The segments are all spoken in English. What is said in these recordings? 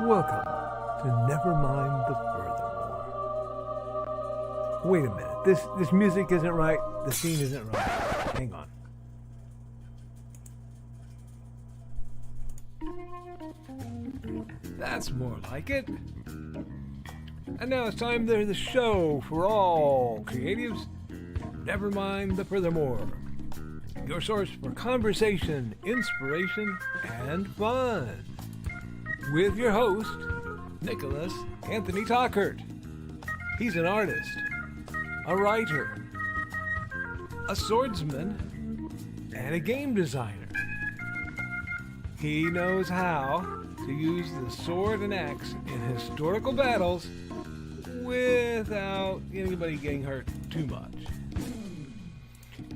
Welcome to Nevermind the Furthermore. Wait a minute, this music isn't right, the scene isn't right. Hang on. That's more like it. And now it's time for the show for all creatives. Nevermind the Furthermore. Your source for conversation, inspiration, and fun. With your host, Nicholas Anthony Tockert. He's an artist, a writer, a swordsman, and a game designer. He knows how to use the sword and axe in historical battles without anybody getting hurt too much.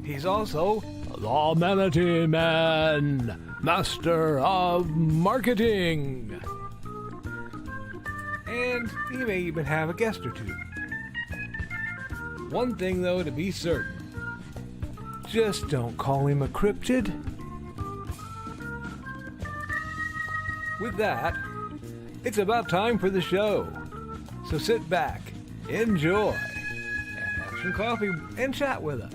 He's also the Manatee Man, master of marketing. And he may even have a guest or two. One thing, though, to be certain. Just don't call him a cryptid. With that, it's about time for the show. So sit back, enjoy, and have some coffee and chat with us.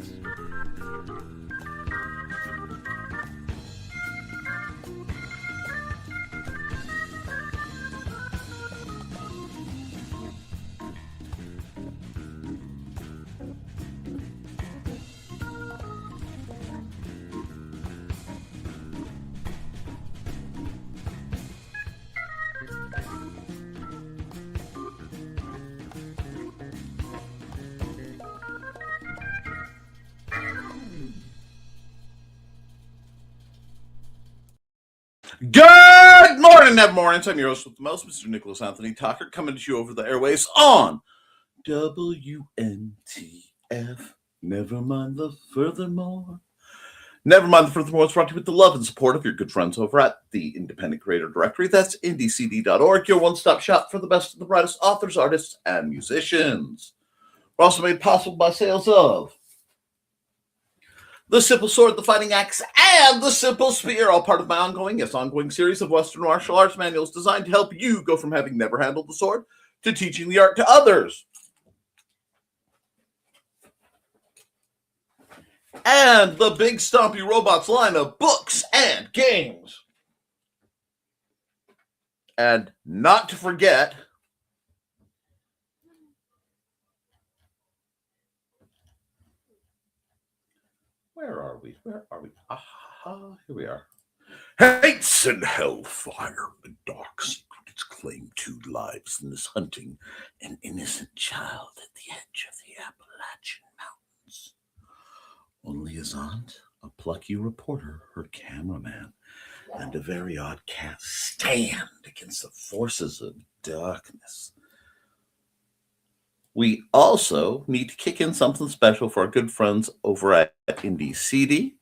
Good morning, Nevermornings. I'm your host with the most, Mr. Nicholas Anthony Tockert, coming to you over the airways on WNTF. Nevermind the Furthermore. Nevermind the Furthermore is brought to you with the love and support of your good friends over at the Independent Creator Directory. That's indiecd.org, your one-stop shop for the best of the brightest authors, artists, and musicians. We're also made possible by sales of the Simple Sword, the Fighting Axe, and the Simple Spear, all part of my ongoing series of Western martial arts manuals designed to help you go from having never handled the sword to teaching the art to others. And the Big Stompy Robots line of books and games. And not to forget, Where are we? Aha, here we are. Hates and hellfire, a dark secret its claim 2 lives in this hunting an innocent child at the edge of the Appalachian Mountains. Only his aunt, a plucky reporter, her cameraman, and a very odd cat stand against the forces of darkness. We also need to kick in something special for our good friends over at Indie CD,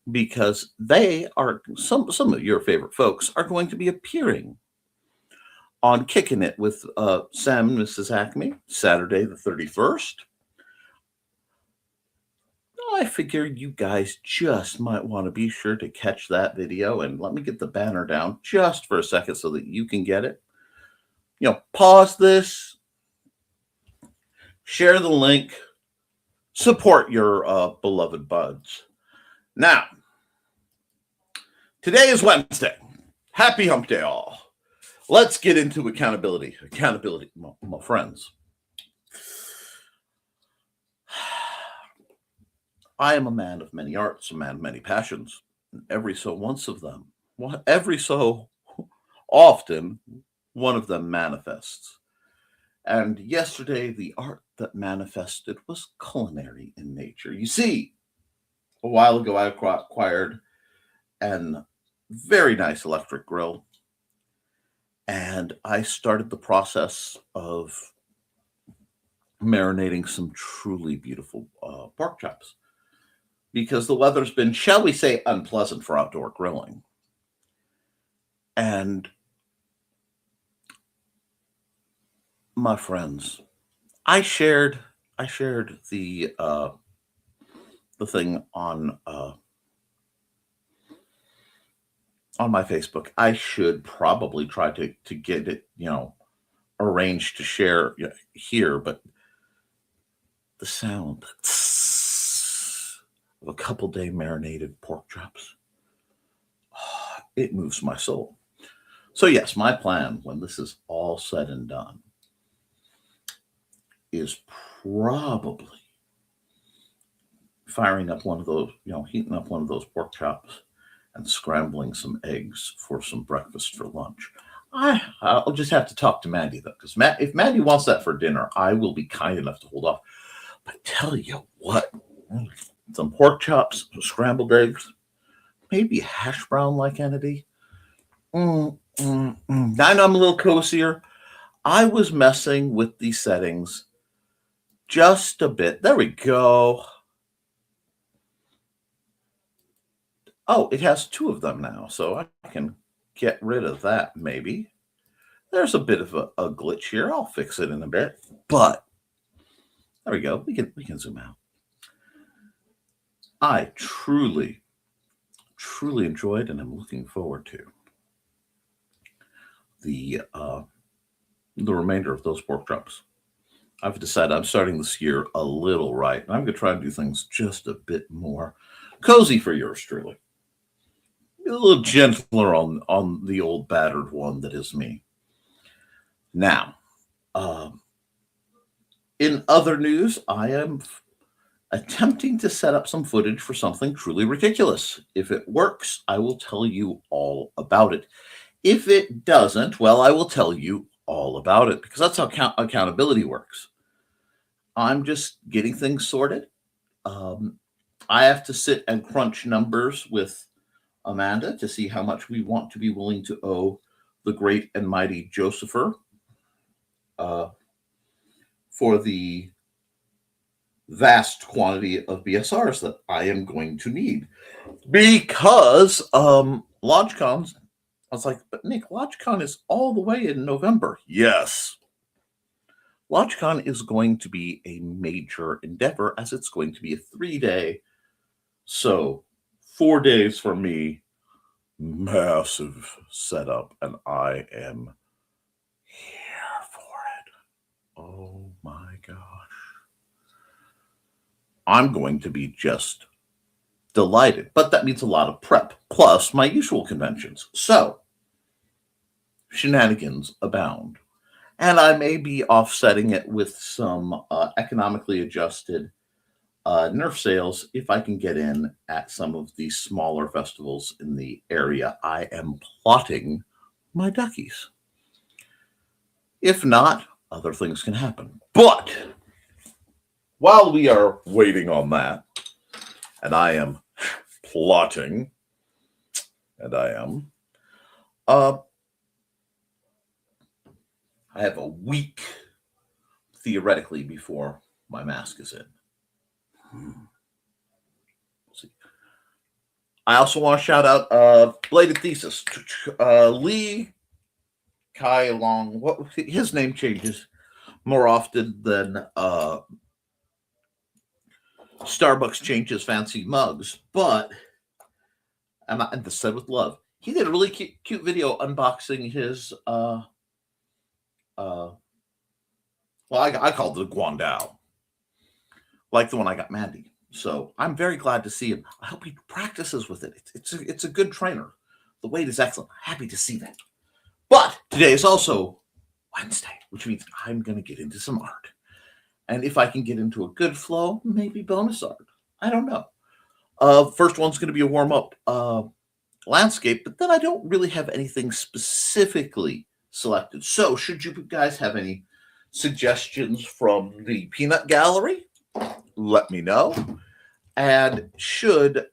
because they are some of your favorite folks are going to be appearing on Kicking It with Sam and Mrs. Acme Saturday the 31st. I figured you guys just might want to be sure to catch that video, and let me get the banner down just for a second so that you can get it. Pause this, share the link, support your beloved buds. Now, today is Wednesday. Happy hump day, all. Let's get into accountability. Accountability, my friends. I am a man of many arts, a man of many passions, and every so often, one of them manifests. And yesterday, the art that manifested was culinary in nature. You see, a while ago, I acquired an very nice electric grill, and I started the process of marinating some truly beautiful pork chops, because the weather's been, shall we say, unpleasant for outdoor grilling. And my friends, I shared the thing on on my Facebook. I should probably try to get it, arranged to share here, but the sound of a couple day marinated pork chops, it moves my soul. So yes, my plan when this is all said and done is probably firing up one of those, heating up one of those pork chops and scrambling some eggs for some breakfast for lunch. I'll just have to talk to Mandy, though, because if Mandy wants that for dinner, I will be kind enough to hold off. But tell you what, some pork chops, some scrambled eggs, maybe a hash brown like entity. Now I'm a little cozier. I was messing with the settings just a bit. There we go. Oh, it has 2 of them now, so I can get rid of that, maybe. There's a bit of a glitch here. I'll fix it in a bit. But there we go. We can zoom out. I truly enjoyed and I'm looking forward to the remainder of those pork chops. I've decided I'm starting this year a little right, and I'm going to try and do things just a bit more cozy for yours truly. A little gentler on the old battered one that is me. Now, in other news, I am attempting to set up some footage for something truly ridiculous. If it works, I will tell you all about it. If it doesn't, well, I will tell you all about it, because that's how accountability works. I'm just getting things sorted. I have to sit and crunch numbers with Amanda to see how much we want to be willing to owe the great and mighty Josepher for the vast quantity of BSRs that I am going to need. Because LaunchCon's, I was like, but Nick, LaunchCon is all the way in November. Yes. LaunchCon is going to be a major endeavor, as it's going to be a 3-day. So 4 days for me, massive setup, and I am here for it. Oh my gosh. I'm going to be just delighted, but that means a lot of prep, plus my usual conventions. So shenanigans abound, and I may be offsetting it with some economically adjusted Nerf sales if I can get in at some of the smaller festivals in the area. I am plotting my duckies. If not, other things can happen. But while we are waiting on that, and I am plotting, and I have a week, theoretically, before my mask is in. See. I also want to shout out Bladed Thesis. Lee Kai Long. His name changes more often than Starbucks changes fancy mugs, but and this said with love. He did a really cute video unboxing his well, I called it a Guandao, like the one I got Mandy. So I'm very glad to see him. I hope he practices with it. It's a good trainer. The weight is excellent. Happy to see that. But today is also Wednesday, which means I'm going to get into some art. And if I can get into a good flow, maybe bonus art. I don't know. First one's going to be a warm-up landscape, but then I don't really have anything specifically selected. So should you guys have any suggestions from the peanut gallery, let me know. And should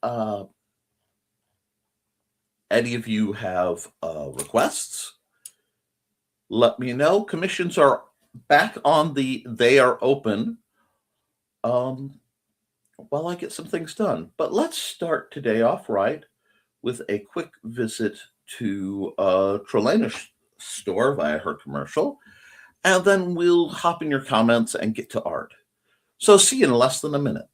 any of you have requests, let me know. Commissions are back on they are open while I get some things done. But let's start today off right with a quick visit to Trelanish store via her commercial, and then we'll hop in your comments and get to art. So see you in less than a minute.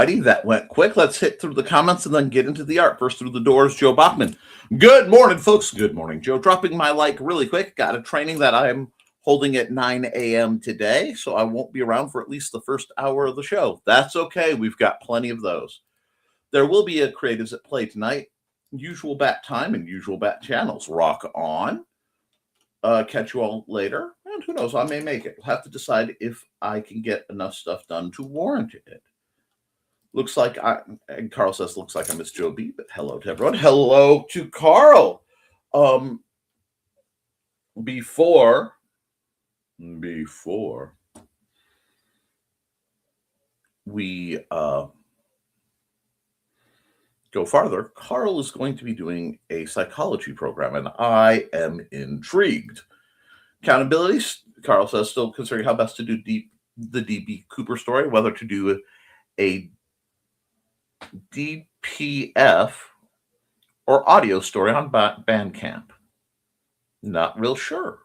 righty, that went quick. Let's hit through the comments and then get into the art. First through the doors, Joe Bachman. Good morning, folks. Good morning, Joe. Dropping my like really quick. Got a training that I'm holding at 9 a.m. today, so I won't be around for at least the first hour of the show. That's okay. We've got plenty of those. There will be a Creatives at Play tonight. Usual bat time and usual bat channels. Rock on. Catch you all later. And who knows, I may make it. We'll have to decide if I can get enough stuff done to warrant it. Looks like and Carl says, looks like I missed Joe B, but hello to everyone. Hello to Carl. Before we go farther, Carl is going to be doing a psychology program, and I am intrigued. Accountability, Carl says, still considering how best to do the D.B. Cooper story, whether to do a DPF or audio story on Bandcamp. Not real sure.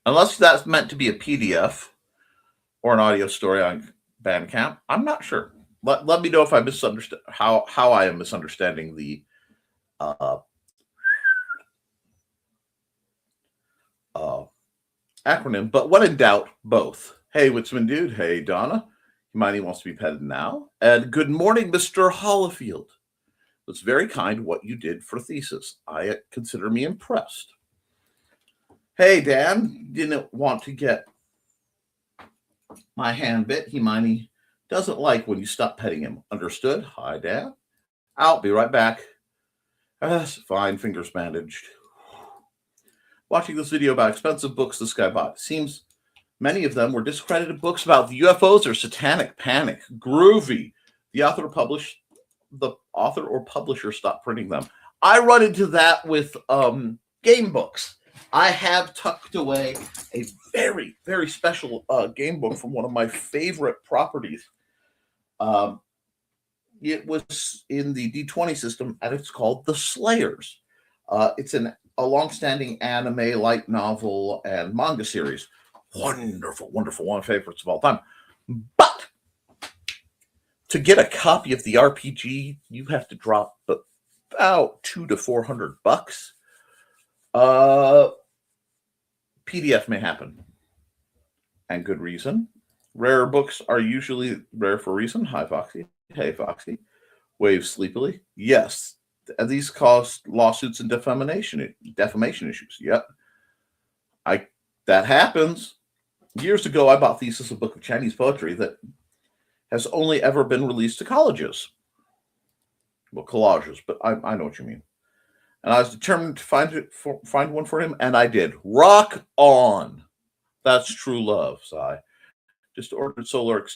Unless that's meant to be a PDF or an audio story on Bandcamp, I'm not sure. Let me know if I misunderstand how I am misunderstanding the acronym. But when in doubt, both. Hey, Witsman Dude. Hey, Donna. Hermione wants to be petted now. And good morning, Mr. Hollifield. It's very kind what you did for thesis. I consider me impressed. Hey, Dan. Didn't want to get my hand bit. Hermione doesn't like when you stop petting him. Understood? Hi, Dan. I'll be right back. That's fine. Fingers bandaged. Watching this video about expensive books this guy bought. Seems many of them were discredited books about the UFOs or satanic panic. Groovy. The author or publisher stopped printing them. I run into that with game books. I have tucked away a very, very special game book from one of my favorite properties. It was in the D20 system, and it's called The Slayers. It's a long-standing anime, light novel, and manga series. Wonderful, wonderful, one of my favorites of all time. But to get a copy of the RPG, you have to drop about $200 to $400. PDF may happen, and good reason. Rare books are usually rare for a reason. Hi, Foxy. Hey, Foxy. Wave sleepily. Yes, and these cause lawsuits and defamation issues. Yep, that happens. Years ago, I bought Thesis, a book of Chinese poetry that has only ever been released to colleges. Well, collages, but I know what you mean. And I was determined to find one for him, and I did. Rock on. That's true love, sigh. Just ordered solar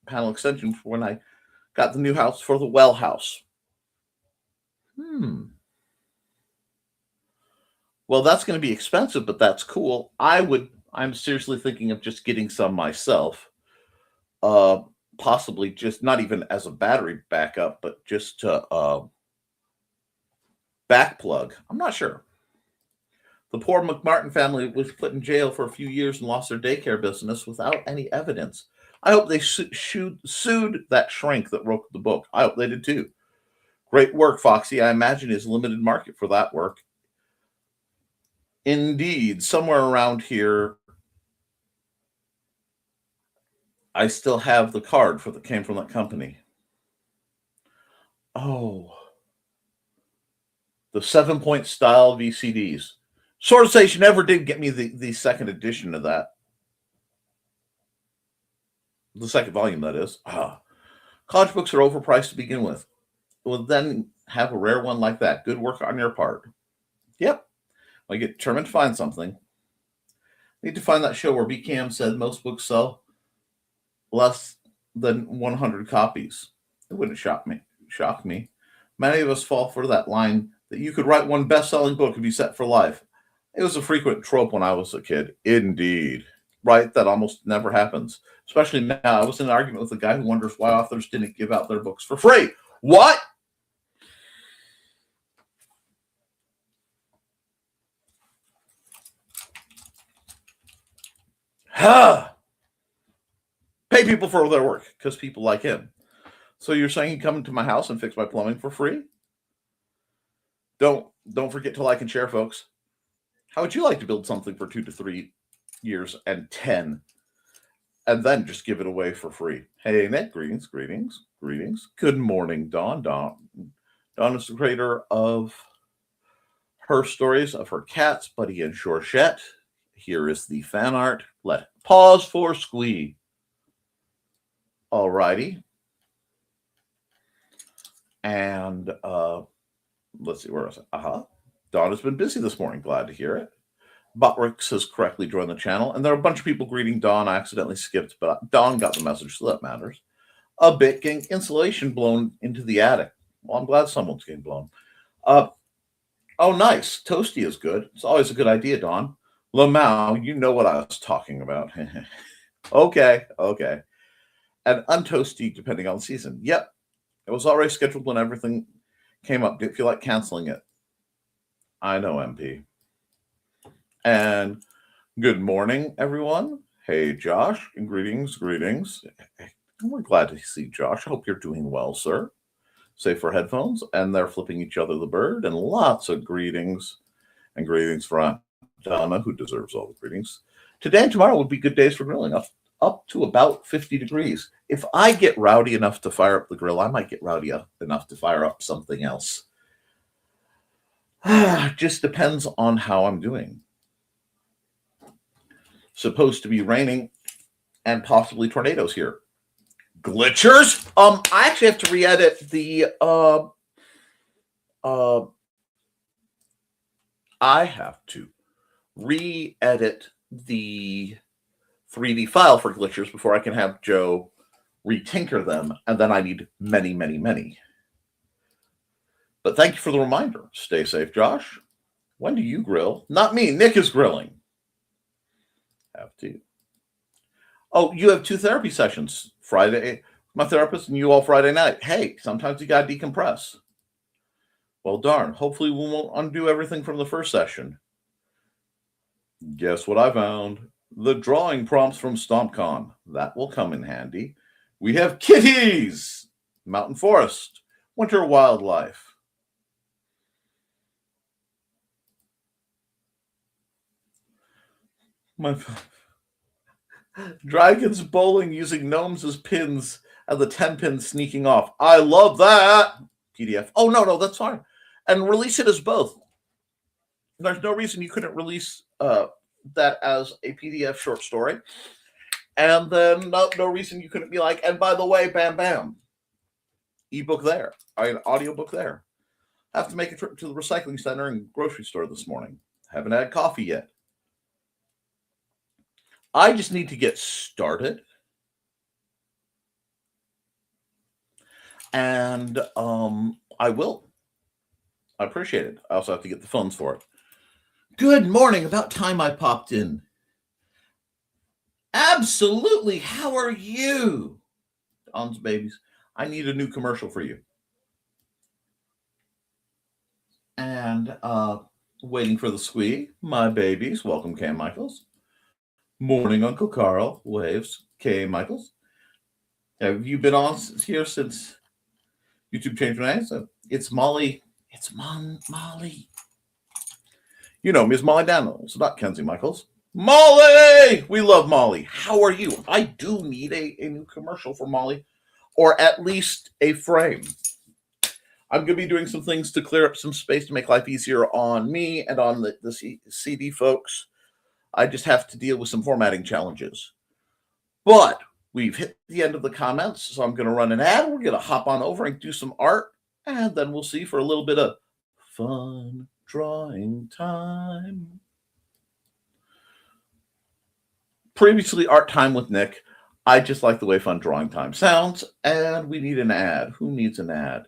panel extension for when I got the new house for the well house. Well, that's going to be expensive, but that's cool. I'm seriously thinking of just getting some myself. Possibly just not even as a battery backup, but just to back plug. I'm not sure. The poor McMartin family was put in jail for a few years and lost their daycare business without any evidence. I hope they sued that shrink that wrote the book. I hope they did too. Great work, Foxy. I imagine is a limited market for that work. Indeed, somewhere around here, I still have the card that came from that company. Oh, the 7-point style VCDs. Sword Station never did get me the second edition of that. The second volume, that is. College books are overpriced to begin with. Well, then have a rare one like that. Good work on your part. Yep. I get determined to find something. Need to find that show where BKM said most books sell less than 100 copies. It wouldn't shock me. Many of us fall for that line that you could write one best-selling book and be set for life. It was a frequent trope when I was a kid. Indeed. Right? That almost never happens. Especially now. I was in an argument with a guy who wonders why authors didn't give out their books for free. What? Pay people for their work because people like him. So you're saying he'd come to my house and fix my plumbing for free? Don't forget to like and share, folks. How would you like to build something for 2 to 3 years and 10, and then just give it away for free? Hey, Nick, greetings. Good morning, Dawn. Dawn is the creator of her stories of her cats, Buddy and Georgette. Here is the fan art. Let pause for squee. Alrighty. And let's see, where is it? Dawn has been busy this morning. Glad to hear it. Butrix has correctly joined the channel, and there are a bunch of people greeting Dawn. I accidentally skipped, but Dawn got the message, so that matters. A bit getting insulation blown into the attic. Well, I'm glad someone's getting blown. Oh, nice. Toasty is good. It's always a good idea, Dawn. Lamau, you know what I was talking about. Okay. And untoasty, depending on the season. Yep. It was already scheduled when everything came up. Didn't feel like canceling it. I know, MP. And good morning, everyone. Hey, Josh, and greetings. We're glad to see Josh. I hope you're doing well, sir. Safe for headphones, and they're flipping each other the bird, and lots of greetings. And greetings for Aunt Donna, who deserves all the greetings. Today and tomorrow would be good days for grilling, up to about 50 degrees. If I get rowdy enough to fire up the grill, I might get rowdy enough to fire up something else. Just depends on how I'm doing. Supposed to be raining and possibly tornadoes here. Glitchers? I actually have to re-edit the I have to re-edit the 3D file for glitchers before I can have Joe retinker them, and then I need many. But thank you for the reminder. Stay safe, Josh. When do you grill? Not me. Nick is grilling. Have to. Oh, you have 2 therapy sessions. Friday, my therapist, and you all Friday night. Hey, sometimes you got to decompress. Well, darn. Hopefully we won't undo everything from the first session. Guess what I found? The drawing prompts from StompCon. That will come in handy. We have kitties, mountain forest, winter wildlife. My dragons bowling using gnomes as pins and the 10 pins sneaking off. I love that. PDF. Oh, no, that's fine. And release it as both. There's no reason you couldn't release that as a PDF short story. And then no reason you couldn't be like, and by the way, bam, ebook there, audiobook there. I have to make a trip to the recycling center and grocery store this morning. Haven't had coffee yet. I just need to get started. And I will. I appreciate it. I also have to get the funds for it. Good morning. About time I popped in. Absolutely. How are you? Don's babies. I need a new commercial for you. And waiting for the squee. My babies. Welcome, Cam Michaels. Morning, Uncle Carl. Waves. K. Michaels. Have you been on here since YouTube changed my name? So it's Molly. It's Molly. You know me as Molly Daniels, not Kenzie Michaels. Molly! We love Molly. How are you? I do need a new commercial for Molly, or at least a frame. I'm going to be doing some things to clear up some space to make life easier on me and on the CD folks. I just have to deal with some formatting challenges. But we've hit the end of the comments, so I'm going to run an ad. We're going to hop on over and do some art, and then we'll see for a little bit of fun drawing time. Previously, art time with Nick. I just like the way fun drawing time sounds, and we need an ad. Who needs an ad?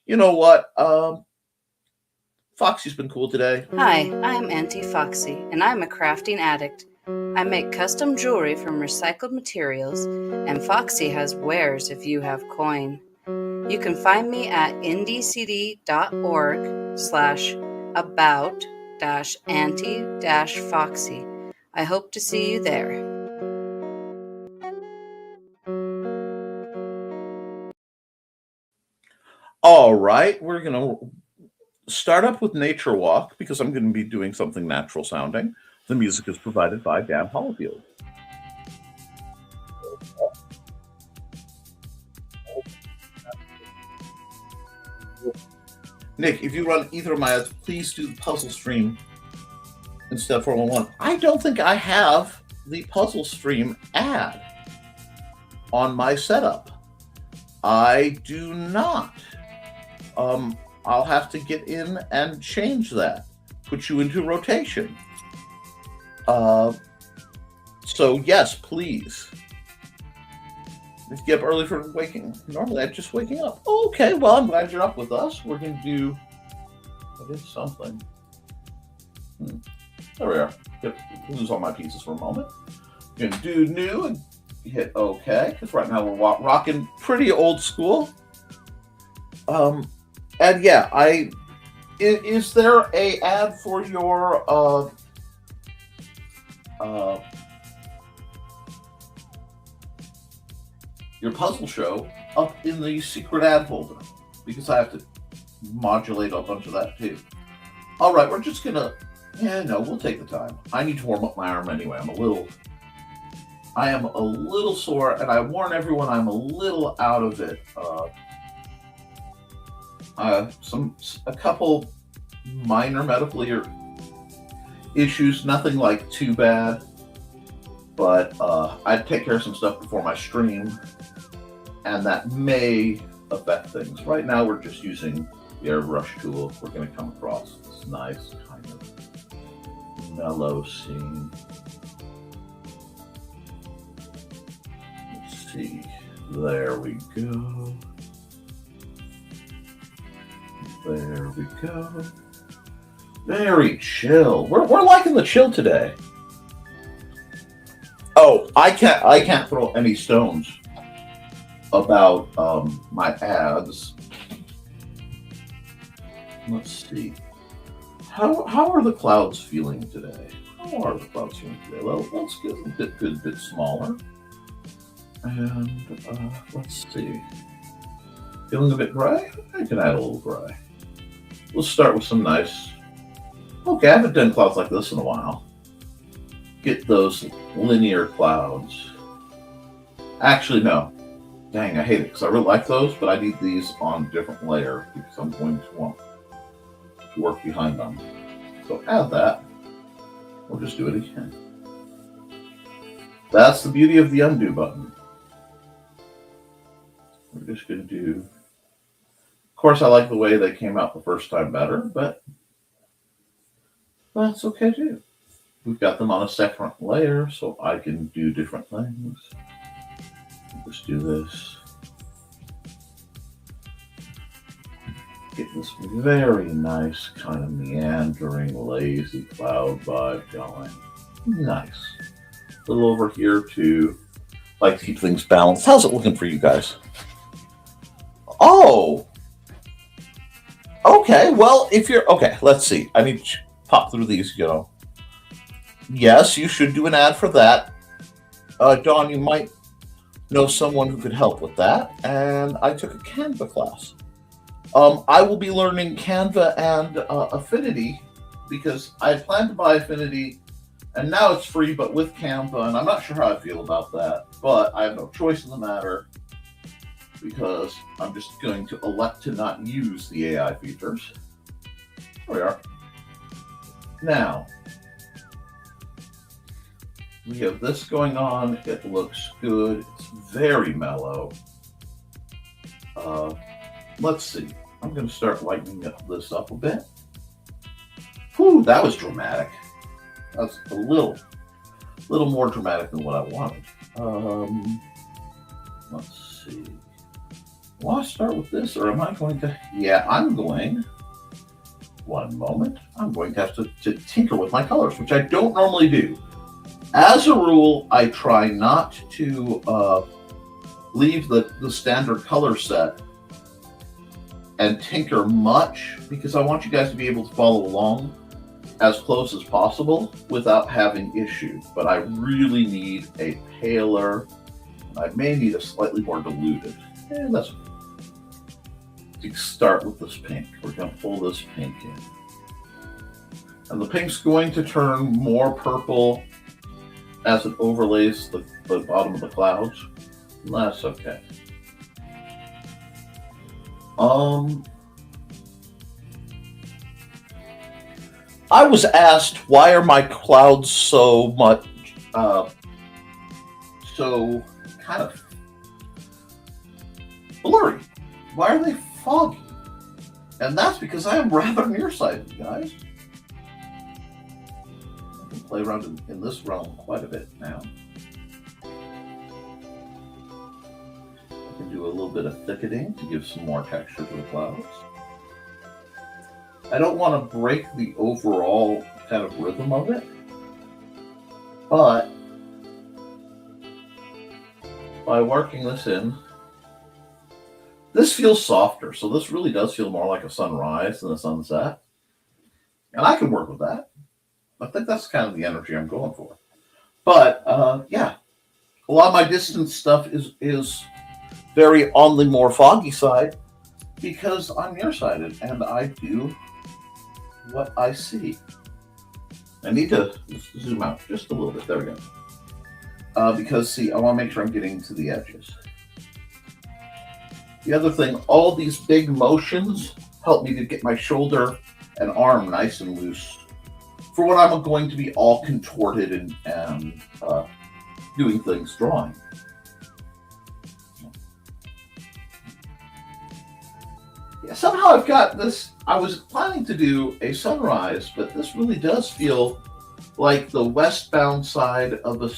You know what? Foxy's been cool today. Hi, I'm Auntie Foxy, and I'm a crafting addict. I make custom jewelry from recycled materials, and Foxy has wares if you have coin. You can find me at indiecity.org/about-auntie-foxy. I hope to see you there. All right, we're going to start up with Nature Walk because I'm going to be doing something natural sounding. The music is provided by Dan Hollifield. Nick, if you run either of my ads, please do the puzzle stream instead of 411. I don't think I have the puzzle stream ad on my setup. I do not. I'll have to get in and change that, put you into rotation. So yes, please. If you get up early for waking, normally I'm just waking up. Okay, well, I'm glad you're up with us. We're going to do, I did something. There we are. Lose all my pieces for a moment. We're going to do new and hit OK, because right now we're rocking pretty old school. And yeah, is there a ad for your puzzle show up in the secret ad folder? Because I have to modulate a bunch of that too. All right, we're just gonna, we'll take the time. I need to warm up my arm anyway. I am a little sore, and I warn everyone I'm a little out of it. A couple minor medical issues, nothing like too bad, but I'd take care of some stuff before my stream, and that may affect things. Right now we're just using the airbrush tool. We're going to come across this nice kind of mellow scene. Let's see, there we go. There we go. Very chill. We're liking the chill today. Oh, I can't throw any stones about my ads. Let's see. How are the clouds feeling today? Well, let's get a good bit smaller. And let's see. Feeling a bit gray? I can add a little gray. We'll start with some nice. Okay, I haven't done clouds like this in a while. Get those linear clouds. Actually, no. Dang, I hate it because I really like those, but I need these on a different layer because I'm going to want to work behind them. So add that. We'll just do it again. That's the beauty of the undo button. We're just going to do. Of course, I like the way they came out the first time better, but that's okay too. We've got them on a separate layer, so I can do different things. Let's do this. Get this very nice kind of meandering, lazy cloud vibe going. Nice. A little over here too. Like to keep things balanced. How's it looking for you guys? Oh! Okay, well, if you're... Okay, let's see. I need to pop through these, Yes, you should do an ad for that. Dawn, you might know someone who could help with that. And I took a Canva class. I will be learning Canva and Affinity because I had planned to buy Affinity and now it's free, but with Canva, and I'm not sure how I feel about that, but I have no choice in the matter because I'm just going to elect to not use the AI features. There we are. Now, we have this going on. It looks good. It's very mellow. Let's see. I'm going to start lightening this up a bit. Whew, that was dramatic. That's a little more dramatic than what I wanted. Let's see. Will I start with this, or am I going to? Yeah, I'm going. One moment. I'm going to have to tinker with my colors, which I don't normally do. As a rule, I try not to leave the standard color set and tinker much because I want you guys to be able to follow along as close as possible without having issues. But I really need a paler, and I may need a slightly more diluted. And that's to start with this pink. We're going to pull this pink in. And the pink's going to turn more purple as it overlays the bottom of the clouds. And that's okay. I was asked, why are my clouds so much, so kind of blurry? Why are they foggy? And that's because I am rather nearsighted, guys. I can play around in this realm quite a bit now. I can do a little bit of thickening to give some more texture to the clouds. I don't want to break the overall kind of rhythm of it, but by working this in, this feels softer. So this really does feel more like a sunrise than a sunset. And I can work with that. I think that's kind of the energy I'm going for. But yeah, a lot of my distance stuff is very on the more foggy side because I'm nearsighted and I do what I see. I need to zoom out just a little bit. There we go. Because see, I want to make sure I'm getting to the edges. The other thing, all these big motions help me to get my shoulder and arm nice and loose for when I'm going to be all contorted and doing things drawing. Yeah, somehow I've got this. I was planning to do a sunrise, but this really does feel like the westbound side of a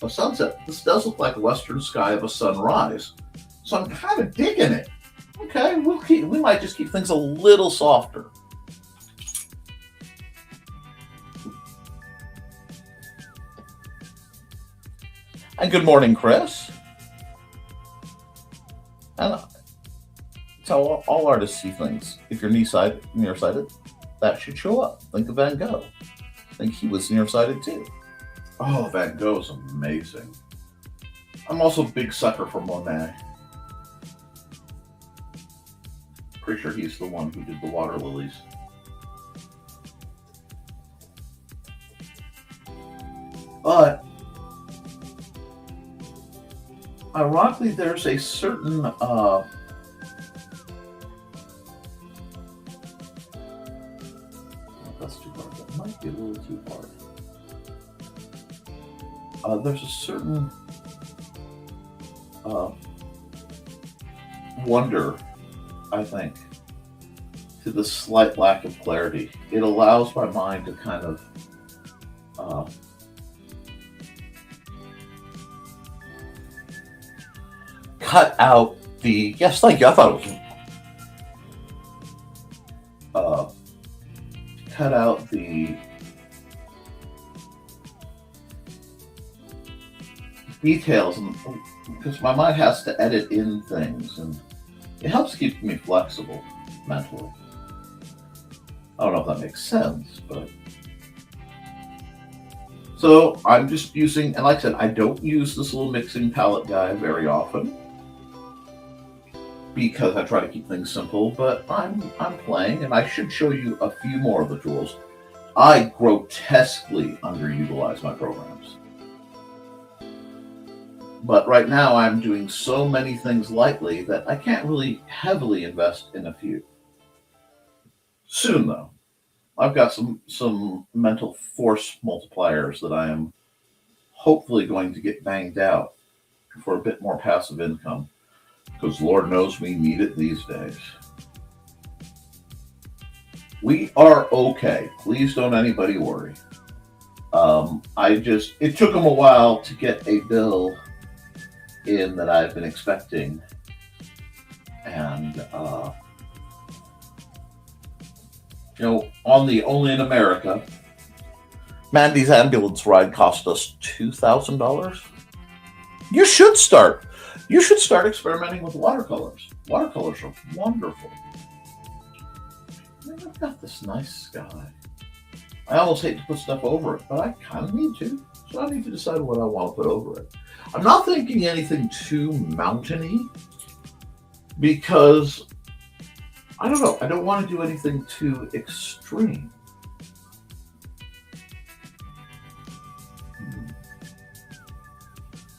sunset. This does look like the western sky of a sunrise. So I'm kind of digging it. Okay, we might just keep things a little softer. And good morning, Chris. And that's how all artists see things. If you're nearsighted, that should show up. Think of Van Gogh. I think he was nearsighted too. Oh, Van Gogh's amazing. I'm also a big sucker for Monet. Pretty sure he's the one who did the water lilies. But ironically, there's a certain that's too hard. That might be a little too hard. There's a certain wonder, I think, to the slight lack of clarity. It allows my mind to kind of cut out the, yes, thank you, I thought it was, cut out the details, because my mind has to edit in things, and it helps keep me flexible mentally. I don't know if that makes sense, but so I'm just using, and like I said, I don't use this little mixing palette guy very often because I try to keep things simple, but I'm playing, and I should show you a few more of the tools. I grotesquely underutilize my programs. But right now I'm doing so many things lightly that I can't really heavily invest in a few. Soon though, I've got some mental force multipliers that I am hopefully going to get banged out for a bit more passive income, because Lord knows we need it these days. We are okay. Please don't anybody worry. It took them a while to get a bill in that I've been expecting, and on the Only in America, Mandy's ambulance ride cost us $2,000. You should start experimenting with watercolors. Watercolors are wonderful. I've got this nice sky. I almost hate to put stuff over it, but I kind of need to. So I need to decide what I want to put over it. I'm not thinking anything too mountainy, because I don't know. I don't want to do anything too extreme.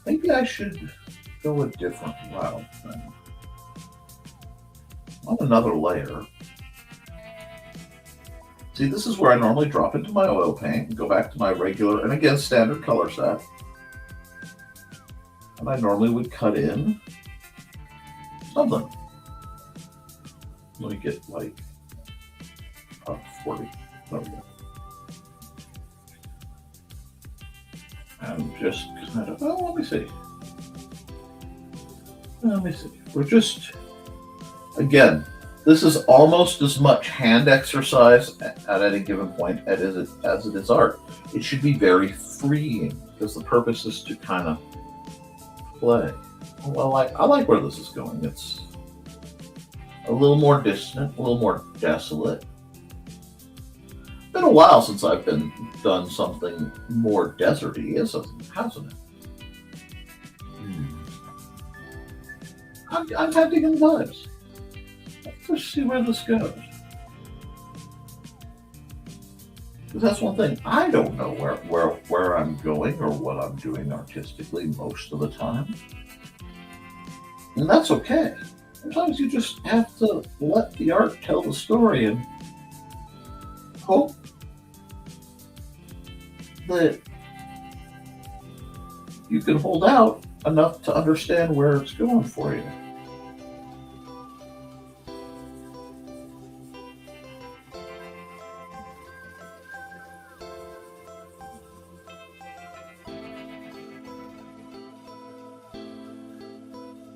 Maybe I should go a different route then. On another layer. See, this is where I normally drop into my oil paint and go back to my regular, and again, standard color set. And I normally would cut in something. Let me get like 40. There we go. And just kind of, oh, let me see. We're just, again, this is almost as much hand exercise at any given point as it is art. It should be very freeing because the purpose is to kind of play. Well, I like where this is going. It's a little more distant, a little more desolate. It's been a while since I've done something more deserty, hasn't it? I'm having the vibes. Let's see where this goes. Because that's one thing. I don't know where I'm going or what I'm doing artistically most of the time. And that's okay. Sometimes you just have to let the art tell the story and hope that you can hold out enough to understand where it's going for you.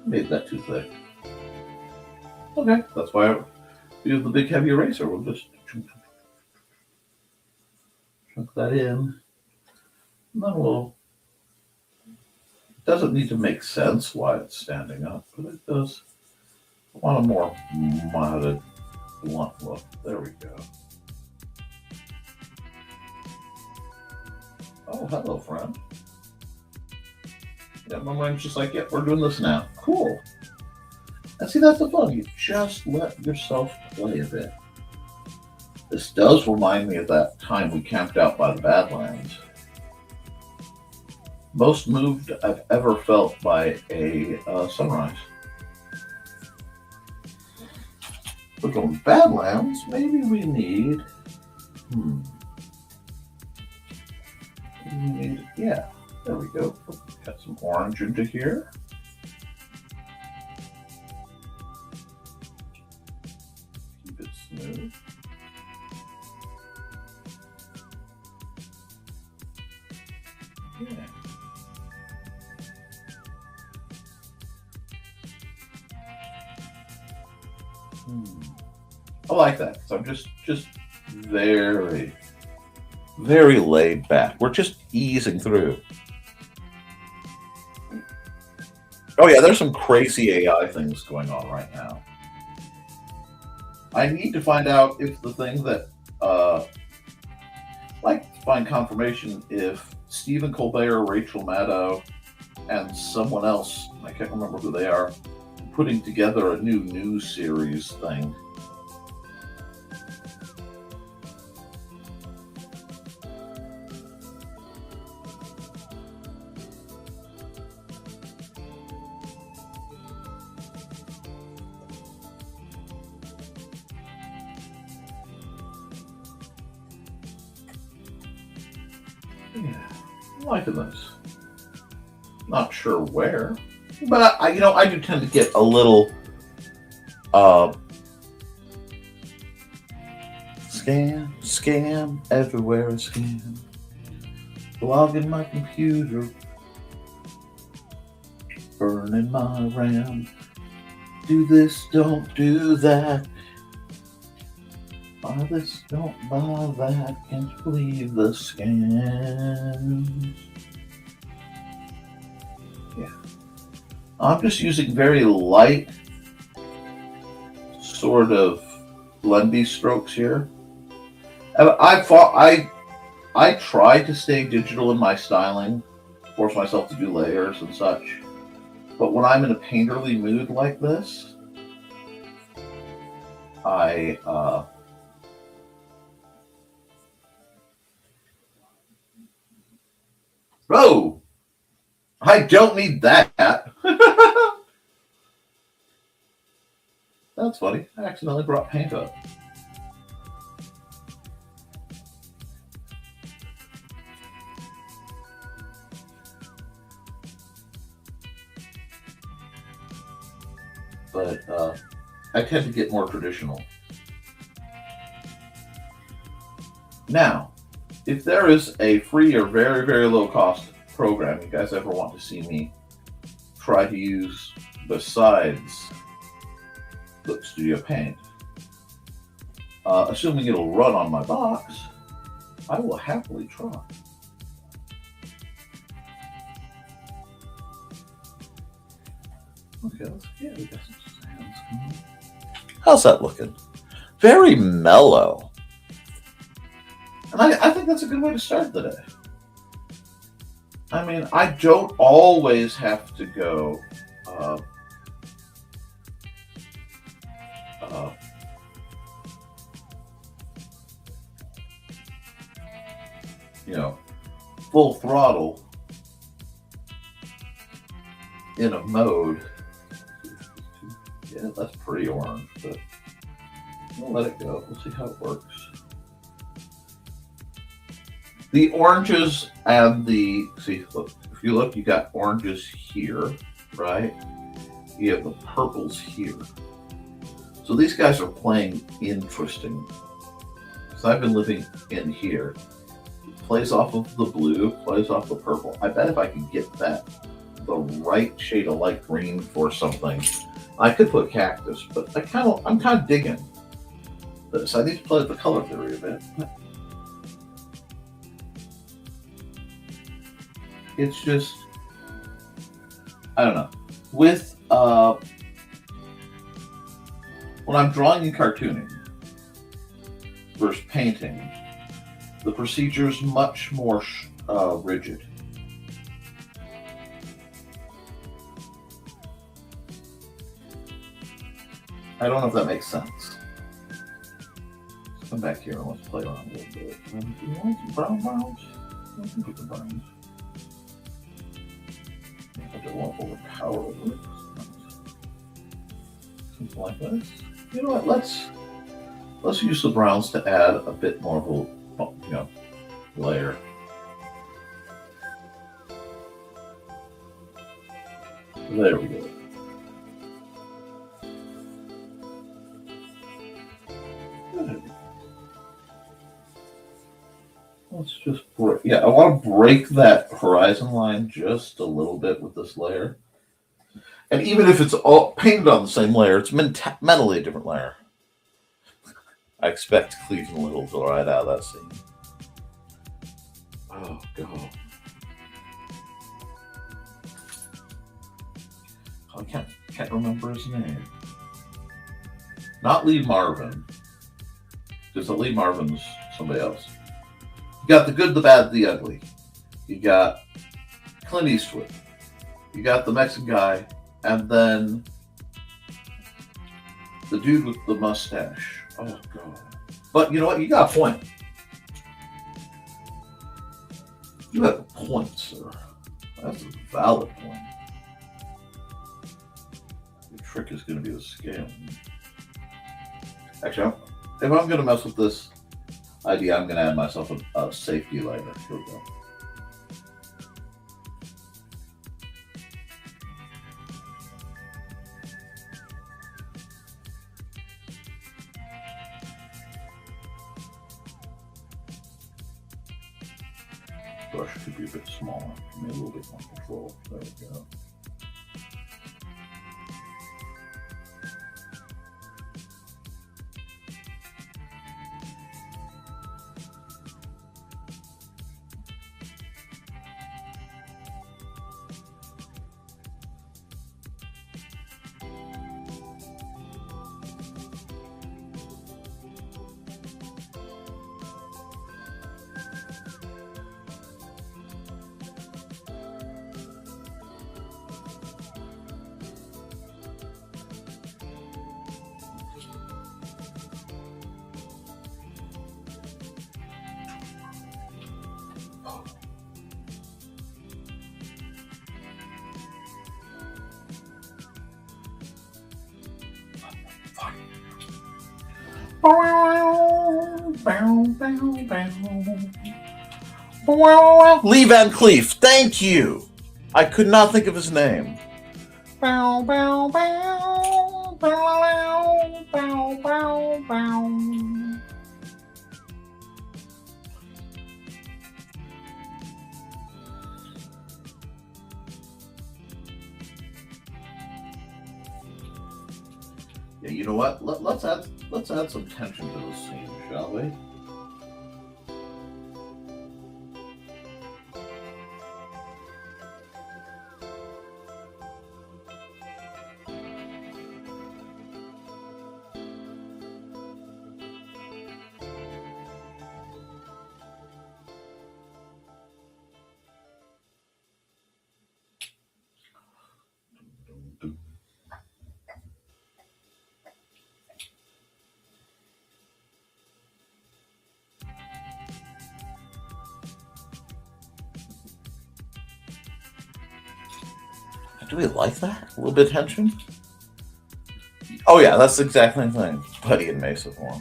Made that too thick. Okay, that's why we have the big heavy eraser. We'll just chunk that in. And then we'll, it doesn't need to make sense why it's standing up, but it does. I want a more modded, blunt look. There we go. Oh, hello, friend. Yeah, my mind's just like, yep, we're doing this now. Cool. And see, that's the fun. You just let yourself play a bit. This does remind me of that time we camped out by the Badlands. Most moved I've ever felt by a sunrise. We're going Badlands. Maybe we need. Yeah. There we go. Got some orange into here. Keep it smooth. Yeah. I like that. So I'm just very, very laid back. We're just easing through. Oh yeah, there's some crazy AI things going on right now. I need to find out if the thing that, like to find confirmation if Stephen Colbert, Rachel Maddow, and someone else, I can't remember who they are, putting together a new news series thing. Yeah, I'm liking this. Not sure where, but I do tend to get a little scam everywhere. Scam. Log in my computer, burning my RAM. Do this, don't do that. Buy this, don't buy that. Can't you believe the scams? Yeah. I'm just using very light sort of blendy strokes here. And I try to stay digital in my styling, force myself to do layers and such. But when I'm in a painterly mood like this, I oh, I don't need that. That's funny. I accidentally brought paint up. But I tend to get more traditional. Now, if there is a free or very, very low cost program you guys ever want to see me try to use besides Book Studio Paint, assuming it'll run on my box, I will happily try. Okay, we got some sands. How's that looking? Very mellow. And I think that's a good way to start the day. I mean, I don't always have to go full throttle in a mode. Yeah, that's pretty orange, but we'll let it go. We'll see how it works. The oranges and look, if you look, you got oranges here, right? You have the purples here. So these guys are playing interesting. So I've been living in here. It plays off of the blue, plays off the purple. I bet if I could get the right shade of light green for something, I could put cactus, but I'm kind of digging this. I need to play with the color theory a bit. It's just, I don't know. With when I'm drawing and cartooning versus painting, the procedure is much more rigid. I don't know if that makes sense. Let's come back here and let's play around a little bit. Do you want some browns? I think we can browns. I don't want to overpower it. Something like this. You know what? Let's use the browns to add a bit more of a layer. There we go. Let's just break. Yeah, I want to break that horizon line just a little bit with this layer. And even if it's all painted on the same layer, it's mentally a different layer. I expect Cleveland Little to ride out of that scene. Oh, God. I can't remember his name. Not Lee Marvin. Because Lee Marvin's somebody else. You got the good, the bad, the ugly. You got Clint Eastwood. You got the Mexican guy. And then the dude with the mustache. Oh, God. But you know what? You got a point. You have a point, sir. That's a valid point. The trick is going to be the scale. Actually, if I'm going to mess with this idea, I'm going to add myself a safety layer. Here we go. Brush could be a bit smaller. Give me a little bit more control. There we go. Lee Van Cleef, thank you. I could not think of his name. Yeah, you know what? Let's add some tension to the scene, shall we? Do we like that? A little bit of tension? Oh yeah, that's exactly the thing. Buddy and Mesa form.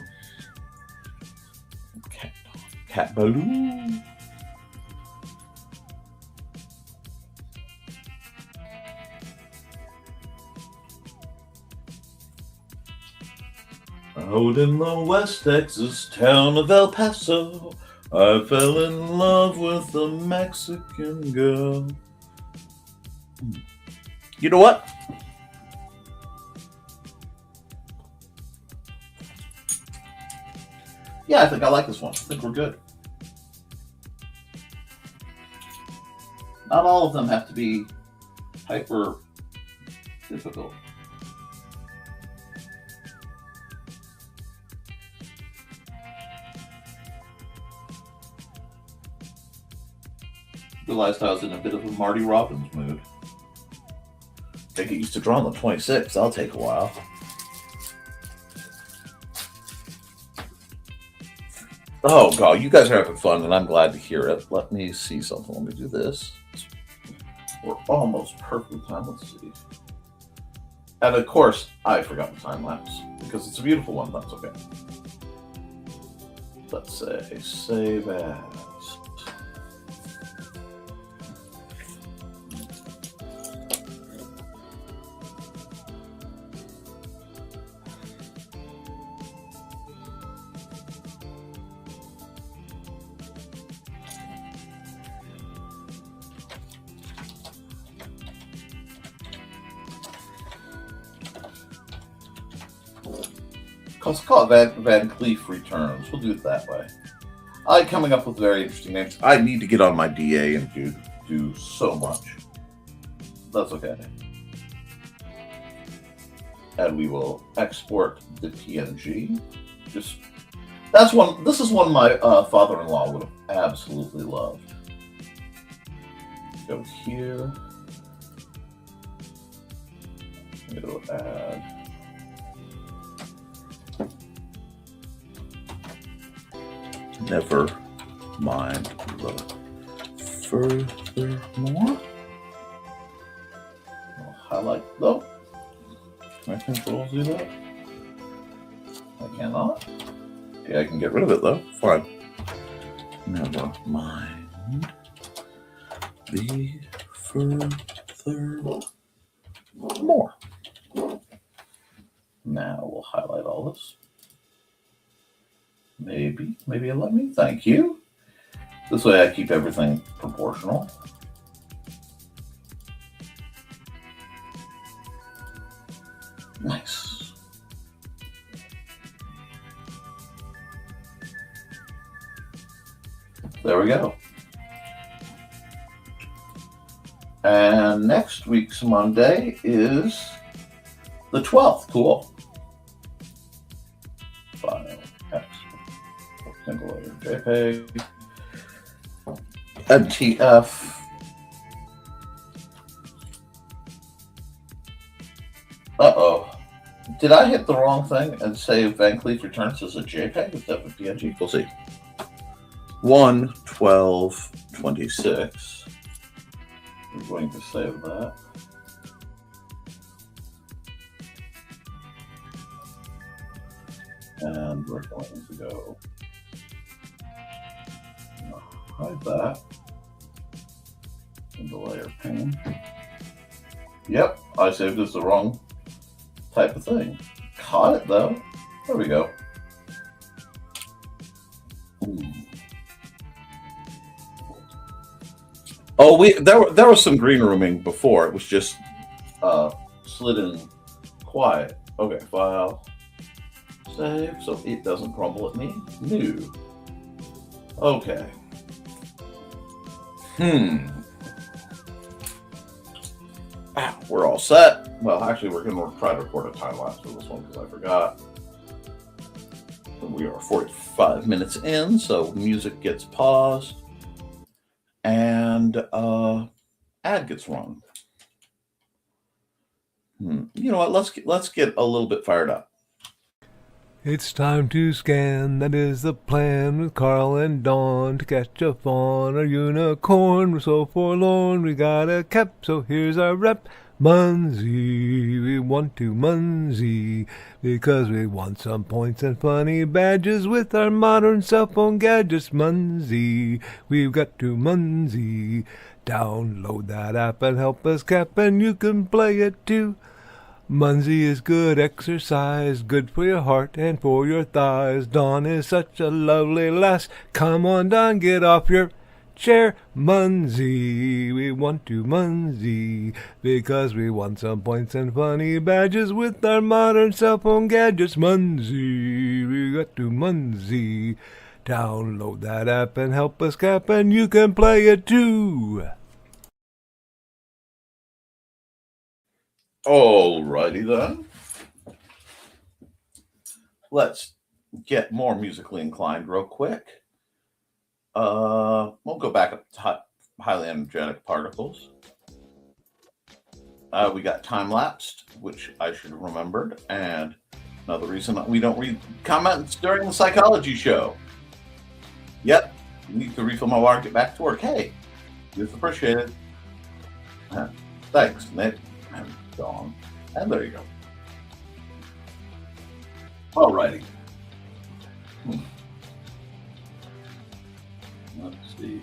Cat balloon. Out in the West Texas town of El Paso, I fell in love with a Mexican girl. You know what? Yeah, I think I like this one. I think we're good. Not all of them have to be hyper difficult. Realized I was in a bit of a Marty Robbins mood. I get used to drawing the 26. That'll take a while. Oh god, you guys are having fun, and I'm glad to hear it. Let me see something. Let me do this. We're almost perfectly timed. Let's see. And of course, I forgot the time lapse because it's a beautiful one. That's okay. Let's say save as. Let's call it Van Cleef Returns. We'll do it that way. I like coming up with very interesting names. I need to get on my DA and do so much. That's okay. And we will export the PNG. This is one my father-in-law would have absolutely loved. Go here. I'm going to add. Never mind the furthermore. I'll highlight though. Can I control do that? I cannot. Okay, I can get rid of it though. Fine. Never mind the furthermore. Now we'll highlight all this. Maybe it'll let me. Thank you. This way I keep everything proportional. Nice. There we go. And next week's Monday is the 12th. Cool. File X. Single layer JPEG. MTF. Uh-oh. Did I hit the wrong thing and say Van Cleef Returns as a JPEG instead of a PNG? We'll see. 1/12/26. We're going to save that. And we're going to go hide that in the layer pane. Yep, I saved this the wrong type of thing. Caught it though. There we go. Oh, there was some green rooming before. It was just slid in quiet. Okay, file, save, so it doesn't crumble at me. New. Okay. We're all set. Well, actually, we're going to try to record a time lapse for this one because I forgot. We are 45 minutes in, so music gets paused and ad gets run. You know what? Let's get a little bit fired up. It's time to scan, that is the plan, with Carl and Dawn to catch a fawn or unicorn. We're so forlorn, we got a Koepp, so here's our rep. Munsey, we want to Munsey, because we want some points and funny badges with our modern cell phone gadgets. Munsey, we've got to Munsey. Download that app and help us Koepp, and you can play it too. Munsey is good exercise, good for your heart and for your thighs. Dawn is such a lovely lass. Come on, Dawn, get off your chair. Munsey, we want to Munsey, because we want some points and funny badges with our modern cell phone gadgets. Munsey, we got to Munsey. Download that app and help us Koepp, and you can play it too. Alrighty then. Let's get more musically inclined real quick. We'll go back up to highly energetic particles. We got time lapsed, which I should have remembered, and another reason we don't read comments during the psychology show. Yep, need to refill my water, get back to work. Hey, it's appreciated. Thanks, Nick. Dawn. And there you go. Alrighty. Let's see.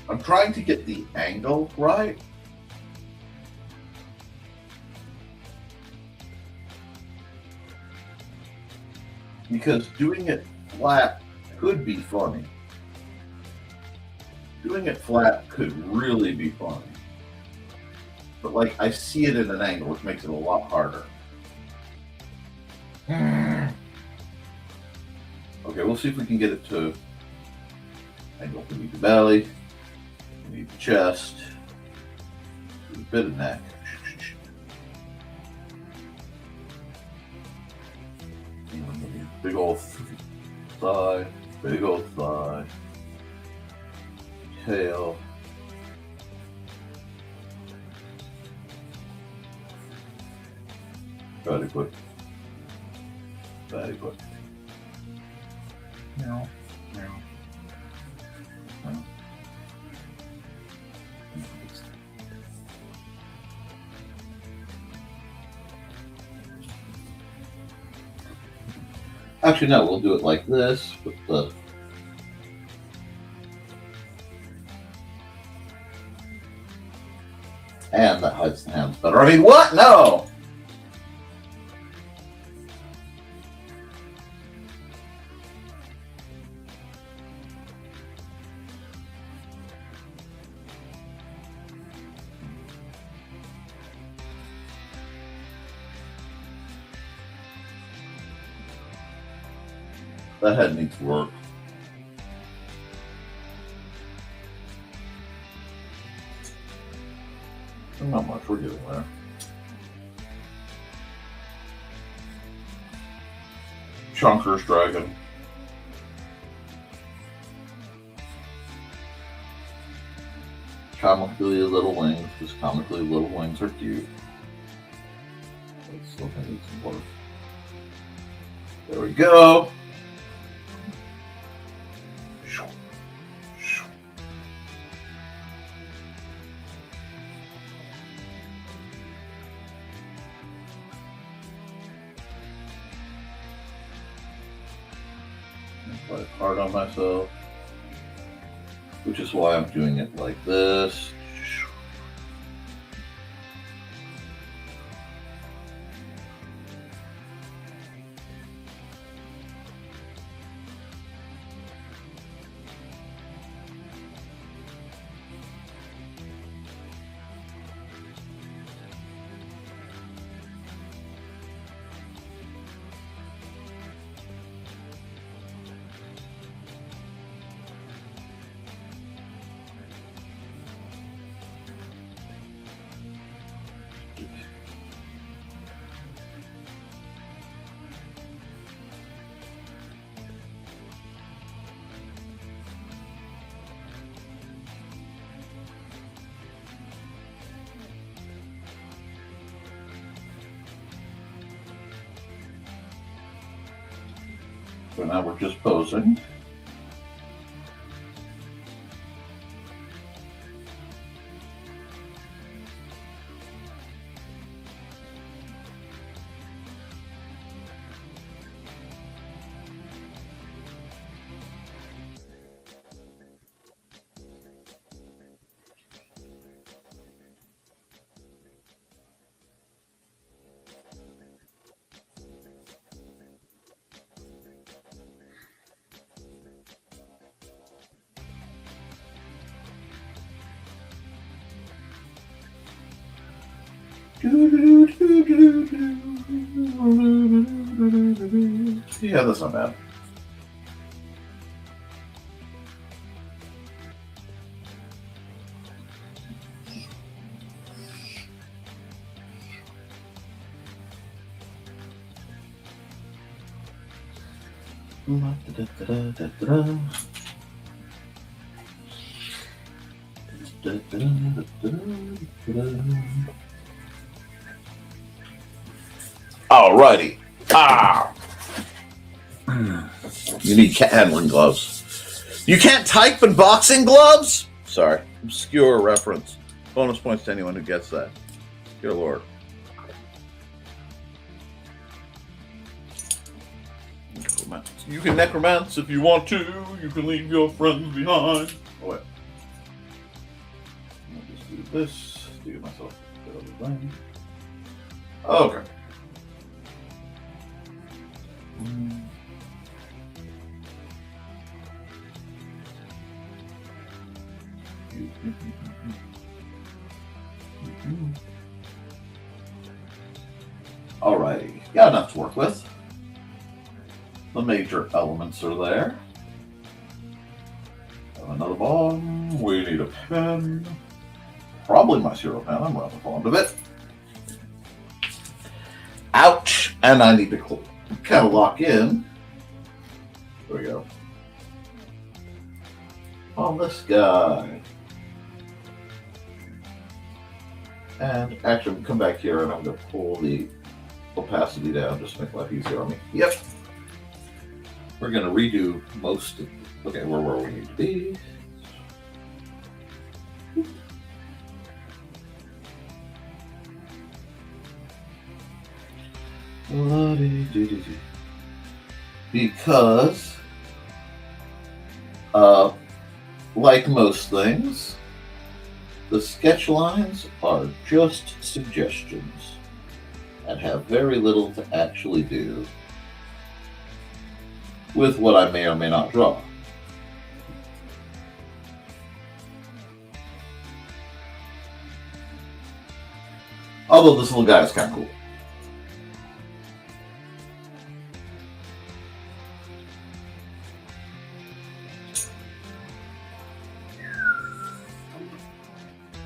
I'm trying to get the angle right. Because doing it flat could be funny. Doing it flat could really be funny. But like, I see it at an angle, which makes it a lot harder. Okay, we'll see if we can get it to angle. We need the belly, we need the chest, a bit of neck. Big old thigh, tail. Very good. Meow, meow. Actually, no, we'll do it like this with the and that hides the hands better. I mean, what? No! That head needs work. Not much, we're getting there. Chunker's dragon. Comically little wings, because comically little wings are cute. But still gonna need some work. There we go. quite hard on myself, which is why I'm doing it like this. So now we're just posing. Yeah, that's not bad. Alrighty. You need cat handling gloves. You can't type in boxing gloves? Sorry. Obscure reference. Bonus points to anyone who gets that. Dear Lord. You can necromance if you want to. You can leave your friends behind. Oh, wait. I'll just do this to get myself a bit of a thing. Okay. Alrighty, got enough to work with. The major elements are there. Have another bomb. We need a pen. Probably my zero pen. I'm rather fond of it. Ouch! And I need to kind of lock in. There we go. On this guy. And actually, come back here and I'm going to pull the opacity down just to make life easier on me. Yep. We're going to redo most of, okay, where we need to be. Because, like most things, the sketch lines are just suggestions and have very little to actually do with what I may or may not draw. Although this little guy is kind of cool.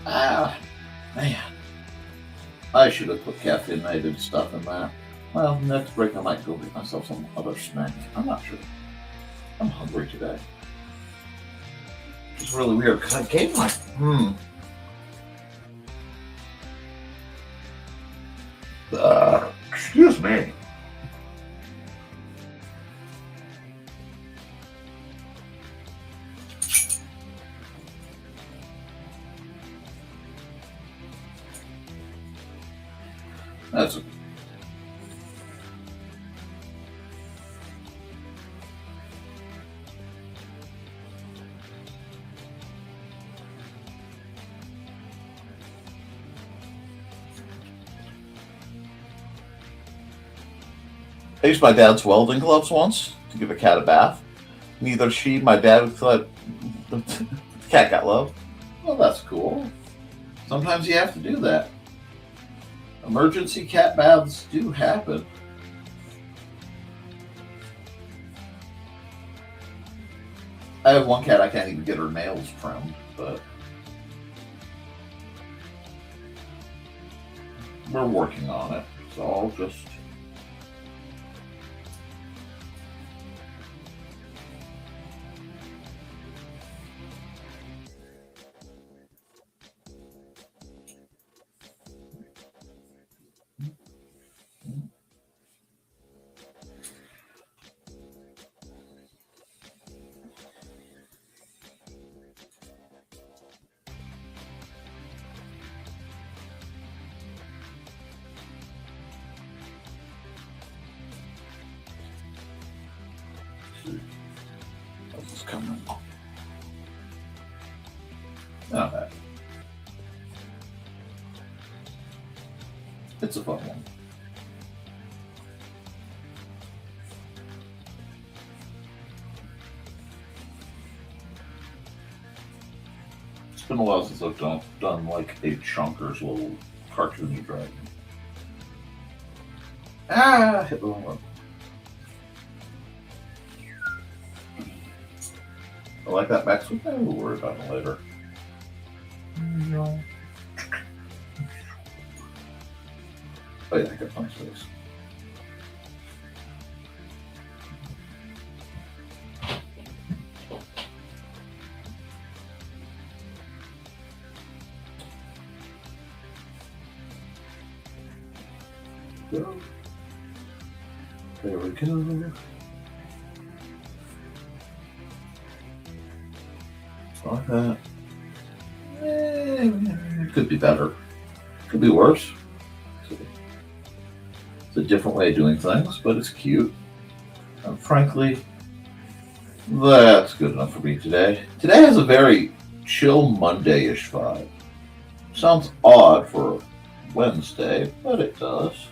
Ah, man. I should have put caffeinated stuff in that. Well, next break I might go get myself some other snack. I'm not sure. I'm hungry today. It's really weird because I gave my excuse me. That's a I used my dad's welding gloves once to give a cat a bath. Neither she, my dad, thought the cat got loved. Well, that's cool. Sometimes you have to do that. Emergency cat baths do happen. I have one cat, I can't even get her nails trimmed, but we're working on it. So I'll just it's coming. Not bad. It's a fun one. It's been a while since I've done like a Chunker's little cartoony dragon. Ah, hit the wrong one. I like that back sweep. We'll worry about it later. No. Oh yeah, I got punch face. Go. There we go. Like that. It could be better. Could be worse. It's a different way of doing things, but it's cute. And frankly, that's good enough for me today. Today has a very chill Monday-ish vibe. Sounds odd for Wednesday, but it does.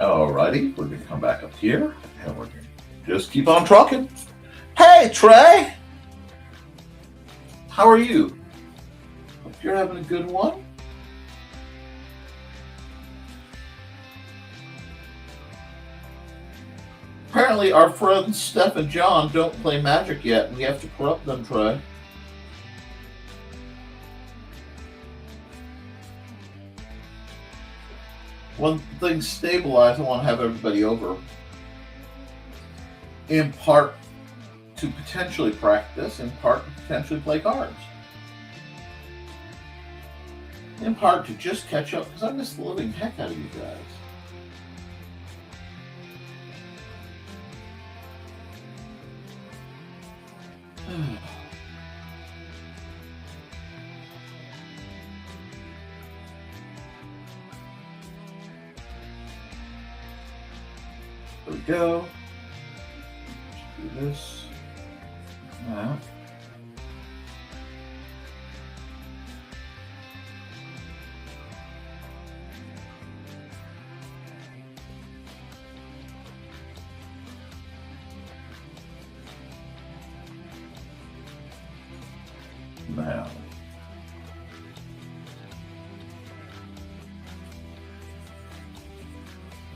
Alrighty, we're gonna come back up here and we're gonna just keep on trucking. Hey Trey! How are you? Hope you're having a good one. Apparently our friends Steph and John don't play Magic yet and we have to corrupt them, Trey. When things stabilize, I want to have everybody over. In part to potentially practice, in part to potentially play cards. In part to just catch up, because I miss the living heck out of you guys. There we go. Do this. Now. Now.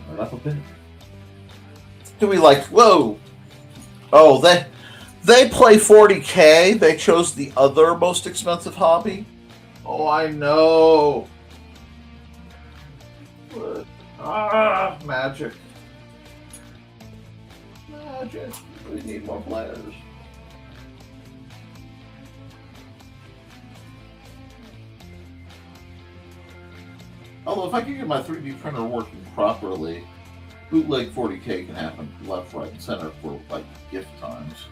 Right up a bit. Do we like, whoa, oh, they play 40K, they chose the other most expensive hobby? Oh, I know. What? Magic. Magic, we need more players. Although if I can get my 3D printer working properly, bootleg 40K can happen left, right, and center for like gift times.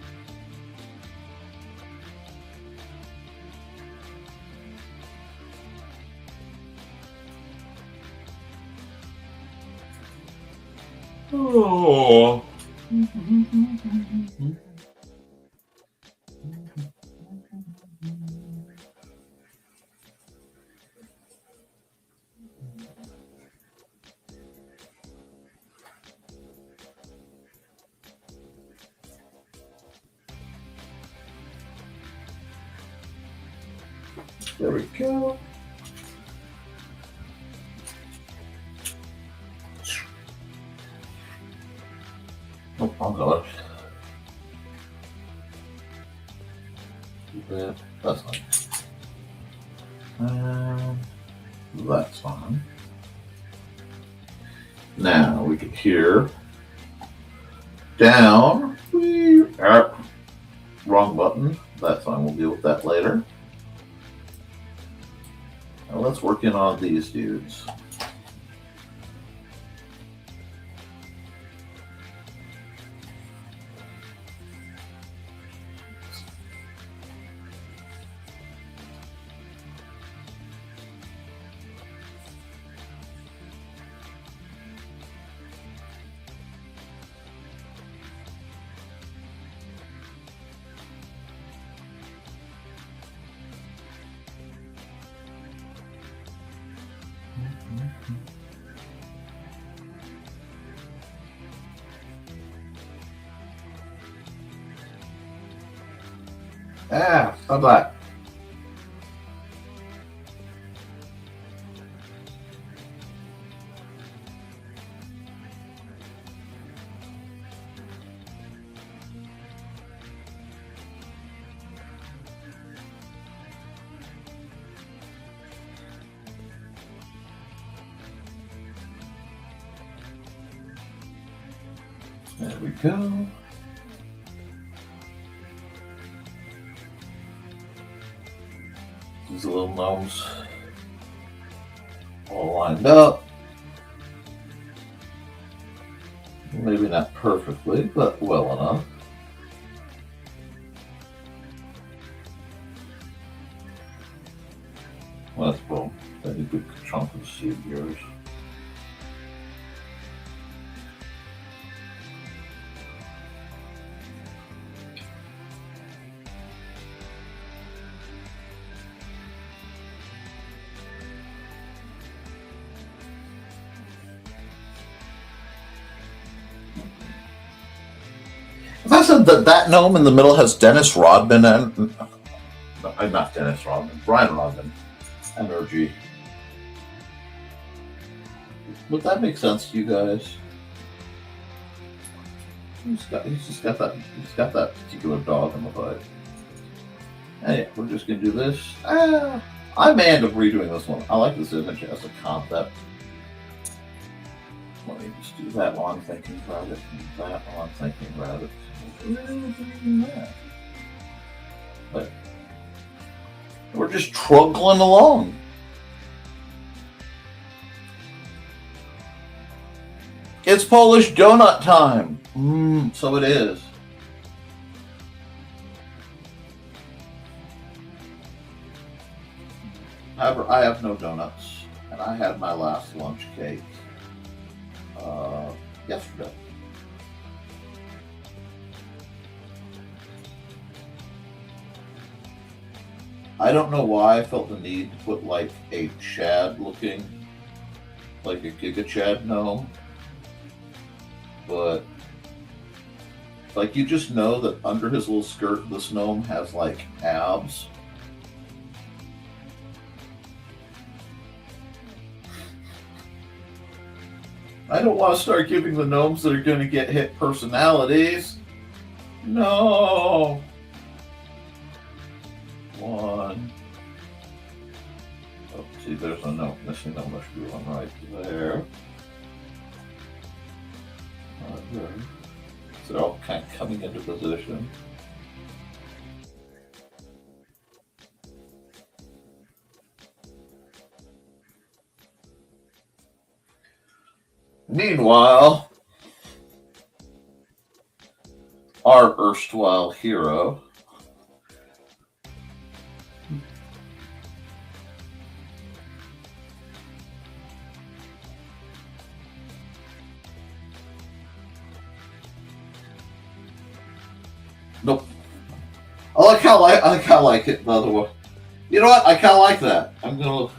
Oh. There we go. Oh, I'll go. That's fine. That's fine. Now we can hear down. Wrong button. That's fine. We'll deal with that later. Now let's work in on these dudes. How's that? There we go. These little gnomes all lined up. Maybe not perfectly, but well enough. Let's pull a good chunk of seed gears. If I said that gnome in the middle has Dennis Rodman and not Dennis Rodman, Brian Rodman energy, would that make sense to you guys? He's got that particular dog in the fight. Hey, we're just gonna do this. I may end up redoing this one. I like this image as a concept. Let me just do that while I'm thinking about it, and that while I'm thinking about it. But we're just truckling along. It's Polish donut time. So it is. However, I have no donuts, and I had my last lunch cake yesterday. I don't know why I felt the need to put like a Chad looking, like a Giga Chad gnome, but like you just know that under his little skirt, this gnome has like abs. I don't want to start giving the gnomes that are going to get hit personalities. No. One. Oh, see, there's a note missing. There must be one right there. Right there. So they're all kind of coming into position. Meanwhile, our erstwhile hero like how I like it. By the way, you know what? I kind of like that. I'm gonna.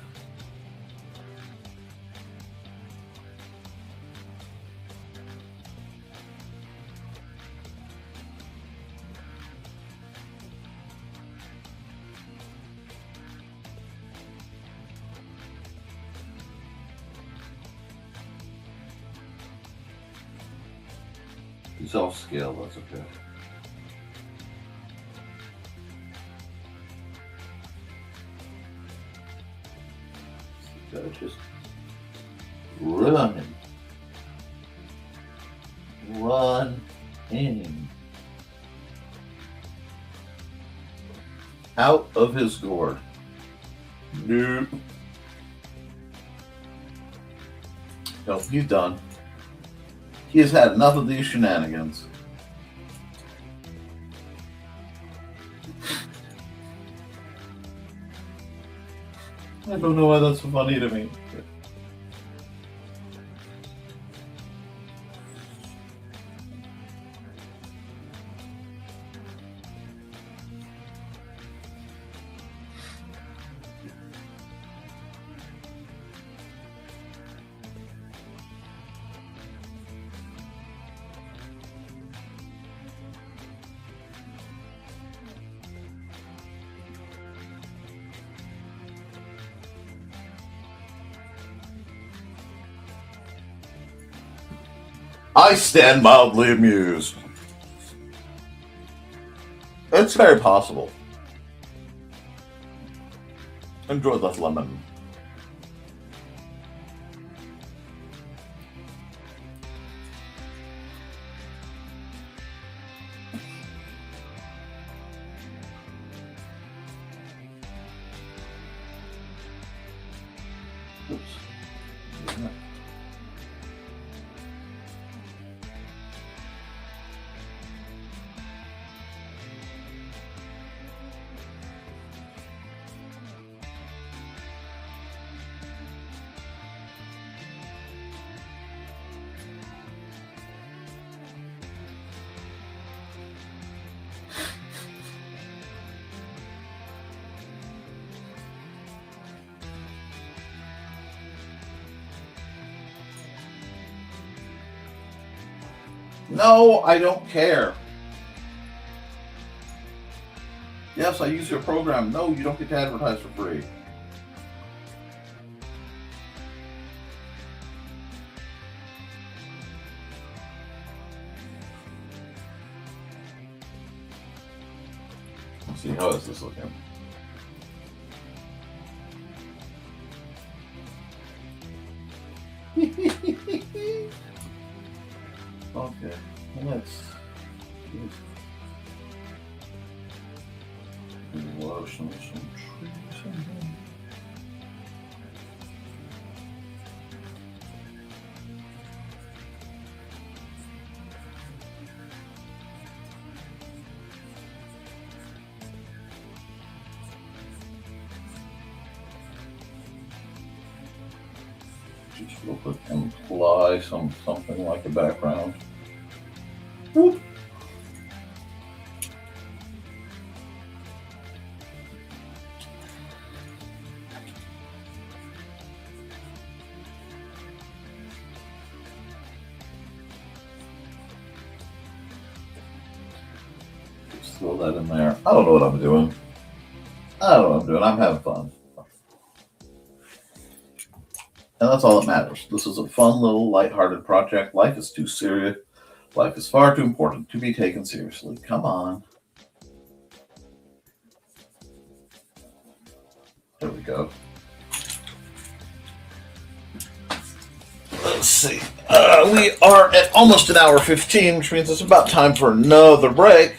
He's off scale. That's okay. Gotta just run in out of his gourd. Nope. Nope, he's done. He has had enough of these shenanigans. I don't know why that's so funny to me. I stand mildly amused. It's very possible. Enjoy that lemon. Oops. Yeah. No, I don't care. Yes, I use your program. No, you don't get to advertise for free. Let's see, how is this looking? Okay, let's wash some trees in here. Just real quick, apply something like a background. Whoop. Just throw that in there. I don't know what I'm doing. I'm having fun. And that's all that matters. This is a fun little lighthearted project. Life is too serious. Life is far too important to be taken seriously. Come on. There we go. Let's see. We are at almost an hour 15, which means it's about time for another break.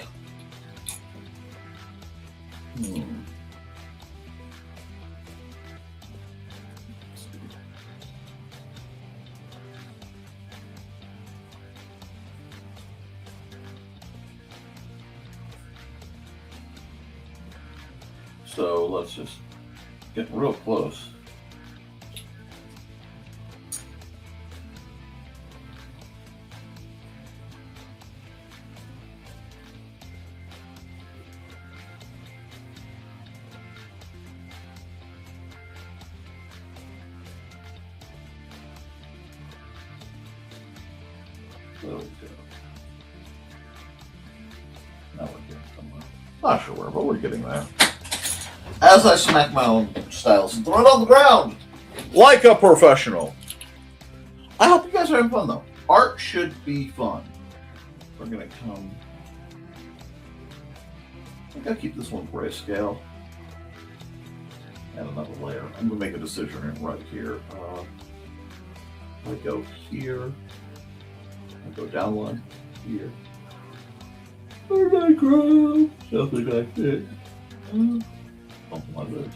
So let's just get real close. There we go. Now we're getting somewhere. Not sure where, but we're getting there. As I smack my own stylus and throw it on the ground, like a professional. I hope you guys are having fun, though. Art should be fun. We're gonna come. I think I'll keep this one grayscale. Add another layer. I'm gonna make a decision right here. I go here. I go down one here. Where did I grow? Something like this. Something like this.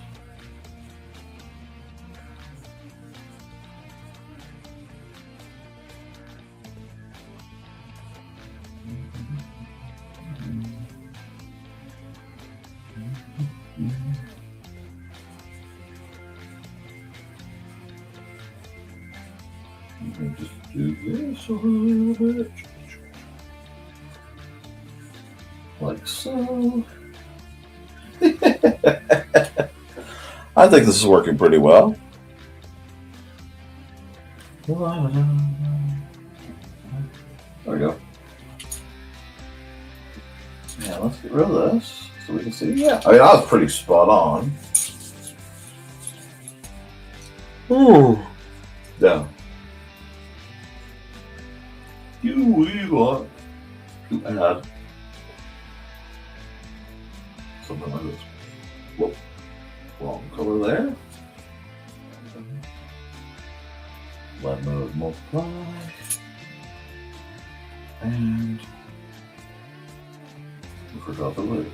You can just do this a little bit. Like so. I think this is working pretty well. There we go. Yeah, let's get rid of this so we can see. Yeah, I mean, I was pretty spot on. Ooh. Yeah. Do we want to add something like this? Whoop. Wrong color there. Let mode multiply. And we forgot the lid.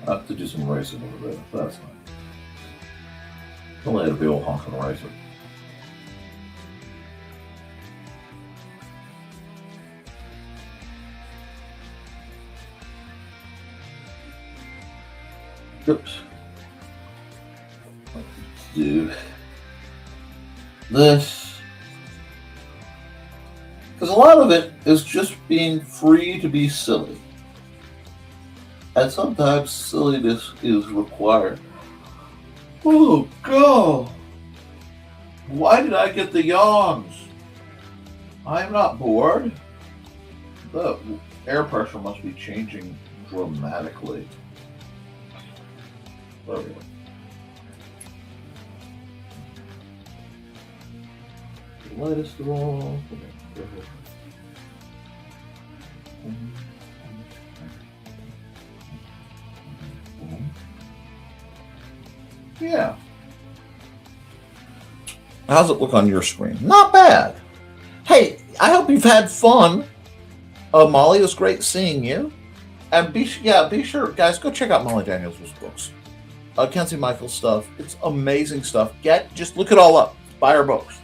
I have to do some erasing over there. That's fine. Don't let it be all honking eraser. Oops. Let's do this. Because a lot of it is just being free to be silly. And sometimes silliness is required. Oh, God. Why did I get the yawns? I'm not bored. The air pressure must be changing dramatically. There we go. The lightest of all. Yeah. How's it look on your screen? Not bad. Hey, I hope you've had fun. Molly, it was great seeing you. And be sure, guys, go check out Molly Daniels' books. Kenzie Michaels stuff. It's amazing stuff. Just look it all up. Buy her books.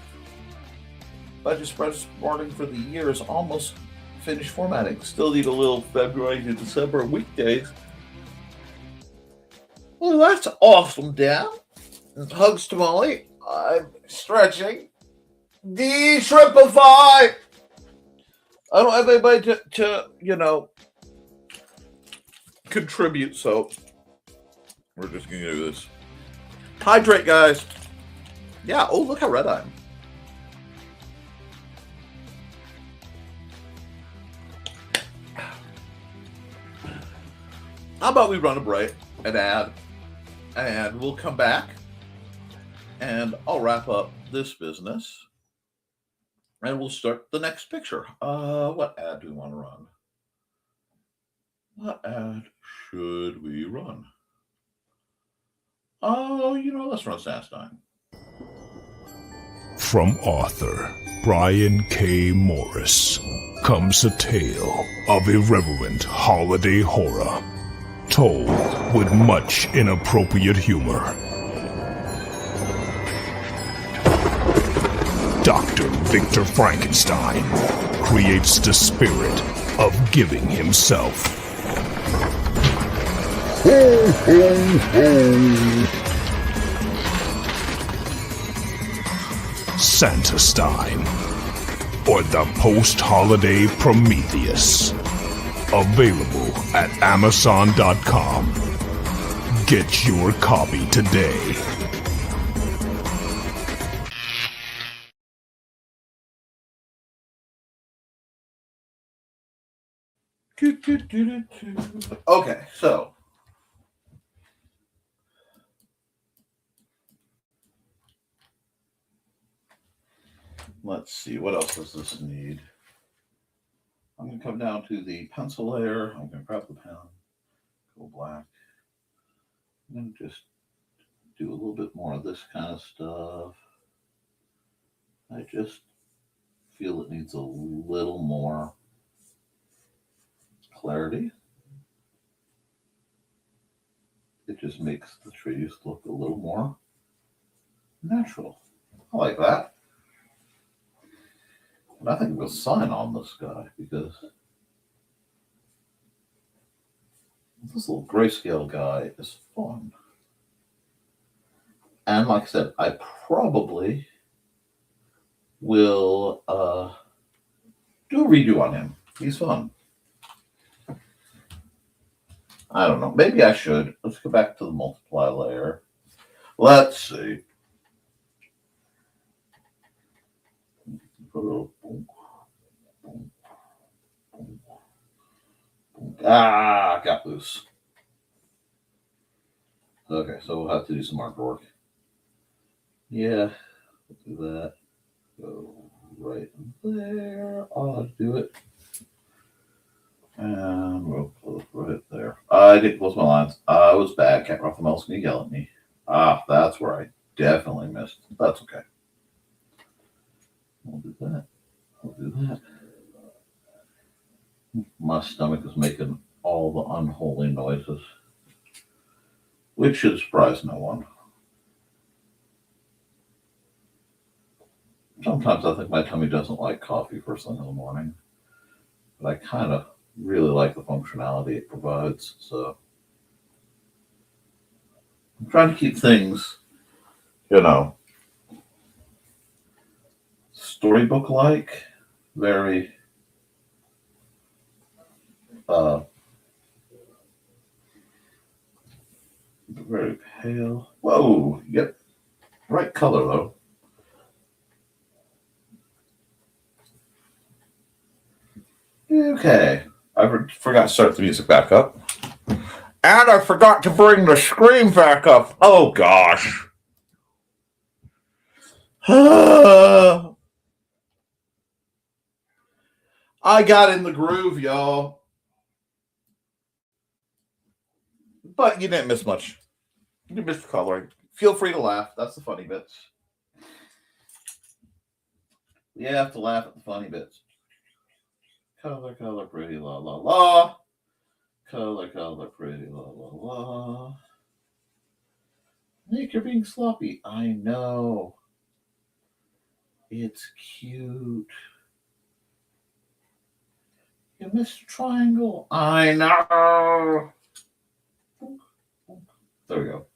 Budget spreading for the year is almost finished formatting. Still need a little February to December weekdays. Well, that's awesome, Dan. And hugs to Molly. I'm stretching. De-shrimpify! I don't have anybody to contribute, so we're just going to do this. Hydrate, guys. Yeah, oh, look how red I am. How about we run a break, an ad, and we'll come back, and I'll wrap up this business, and we'll start the next picture. What ad do we want to run? What ad should we run? Oh, let's run Sasstein. From author Brian K. Morris comes a tale of irreverent holiday horror, told with much inappropriate humor. Dr. Victor Frankenstein creates the spirit of giving himself. Ho, ho, ho. Santastein, or the post-holiday Prometheus. Available at Amazon.com. Get your copy today. Okay, so let's see, what else does this need? I'm going to come down to the pencil layer. I'm going to grab the pen, go black, and just do a little bit more of this kind of stuff. I just feel it needs a little more clarity. It just makes the trees look a little more natural. I like that. And I think we'll sign on this guy because this little grayscale guy is fun. And like I said, I probably will do a redo on him. He's fun. I don't know. Maybe I should. Let's go back to the multiply layer. Let's see. Got loose. Okay, so we'll have to do some artwork. Yeah, we'll do that. Go right there. I'll do it. And we'll close right there. I didn't close my lines. I was bad. Cat Rothamel's gonna yell at me. That's where I definitely missed. That's okay. We'll do that. We'll do that. My stomach is making all the unholy noises, which should surprise no one. Sometimes I think my tummy doesn't like coffee first thing in the morning, but I kind of really like the functionality it provides. So I'm trying to keep things, storybook-like, very very pale. Whoa, yep, right color though. Okay, I forgot to start the music back up. And I forgot to bring the screen back up. Oh, gosh. I got in the groove, y'all. But you didn't miss much. You missed the coloring. Feel free to laugh. That's the funny bits. You have to laugh at the funny bits. Color, color, pretty, la, la, la. Color, color, pretty, la, la, la. Nick, you're being sloppy. I know. It's cute. You missed a triangle. I know. There we go.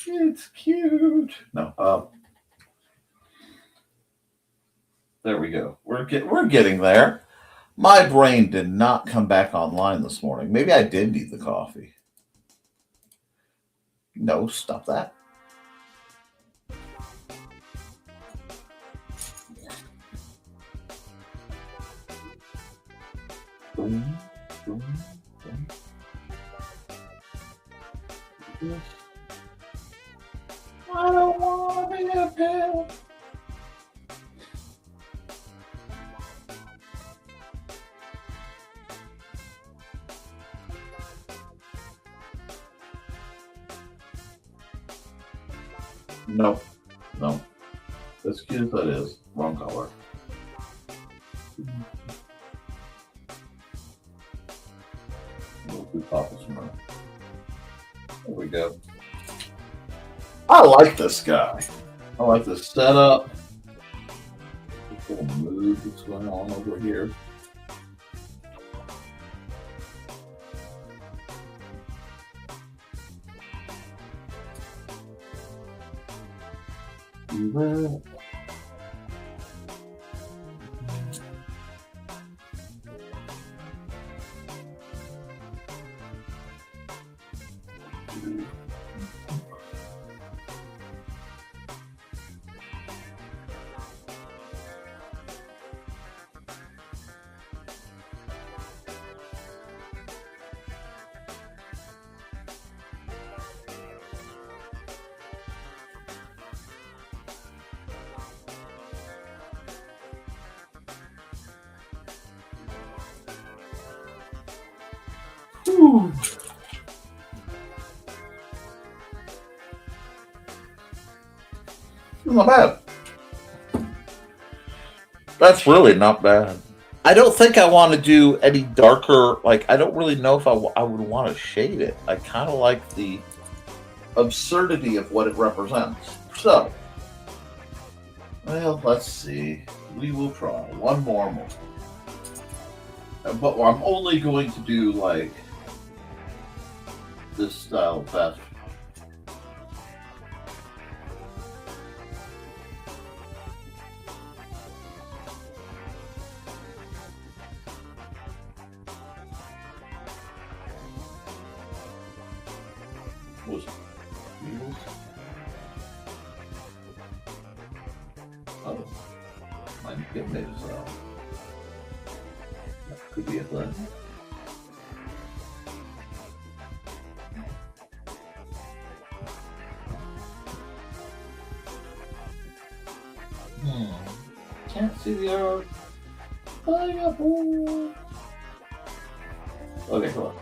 It's cute. No, there we go. We're getting there. My brain did not come back online this morning. Maybe I did need the coffee. No, stop that. Boom, boom, boom. Yes. I don't want to be a pill. No. As cute as that is, wrong color. We'll do pop some more. There we go. I like this guy. I like this setup. This little move that's going on over here. Whew. Not bad. That's really not bad. I don't think I want to do any darker. Like, I don't really know if I would want to shade it. I kind of like the absurdity of what it represents. So, well, let's see. We will try one more moment. But I'm only going to do, like, this style of fast. Was it Beatles? Oh, my kid made a sound. That could be a thing. Can't see the arrow. Pineapple. Okay, come on.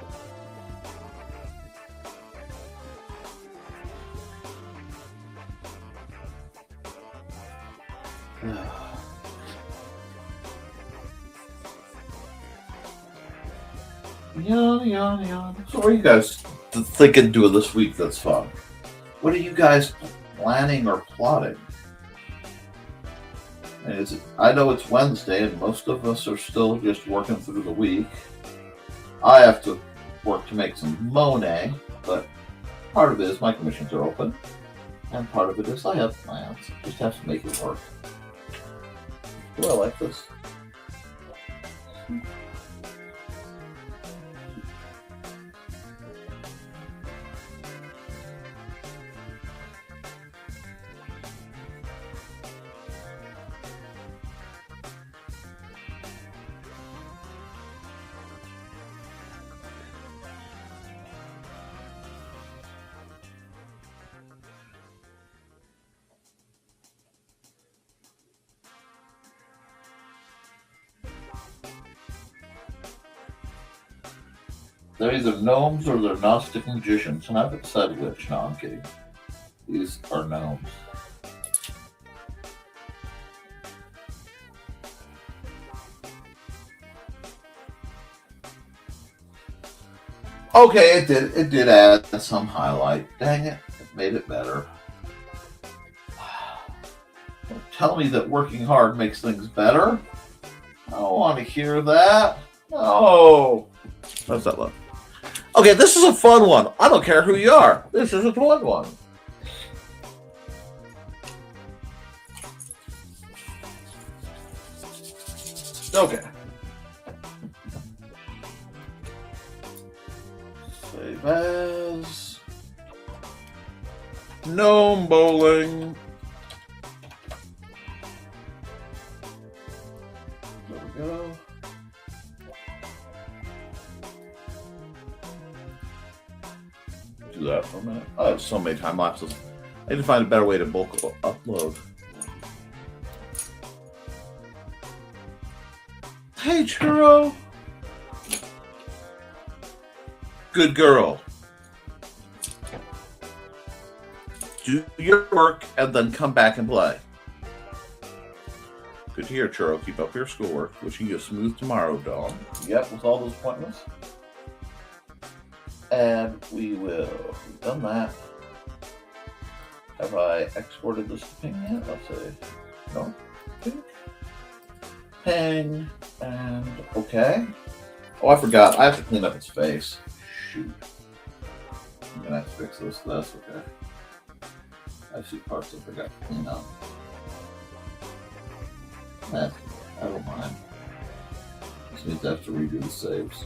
Yawn. So what are you guys thinking of doing this week that's fun? What are you guys planning or plotting? And I know it's Wednesday and most of us are still just working through the week. I have to work to make some Monet, but part of it is my commissions are open. And part of it is I have plans. Just have to make it work. Oh, I like this. They're either gnomes or they're Gnostic magicians, and I haven't decided which. No, I'm kidding. These are gnomes. Okay, it did add some highlight. Dang it, it made it better. Don't tell me that working hard makes things better. I don't want to hear that. No. How's that look? Okay, this is a fun one. I don't care who you are. This is a fun one. Okay. Save as. Gnome bowling. There we go. Do that for a minute. I have so many time lapses. I need to find a better way to bulk upload. Hey, Churro. Good girl. Do your work and then come back and play. Good to hear, Churro. Keep up your schoolwork. Wishing you a smooth tomorrow, Dawn. Yep, with all those appointments. And we will. We've done that. Have I exported this to ping yet? Let's see. No. Ping. Ping. And okay. Oh, I forgot. I have to clean up its face. Shoot. I'm gonna have to fix this. That's okay. I see parts I forgot to clean up. I don't mind. Just means I have to redo the saves.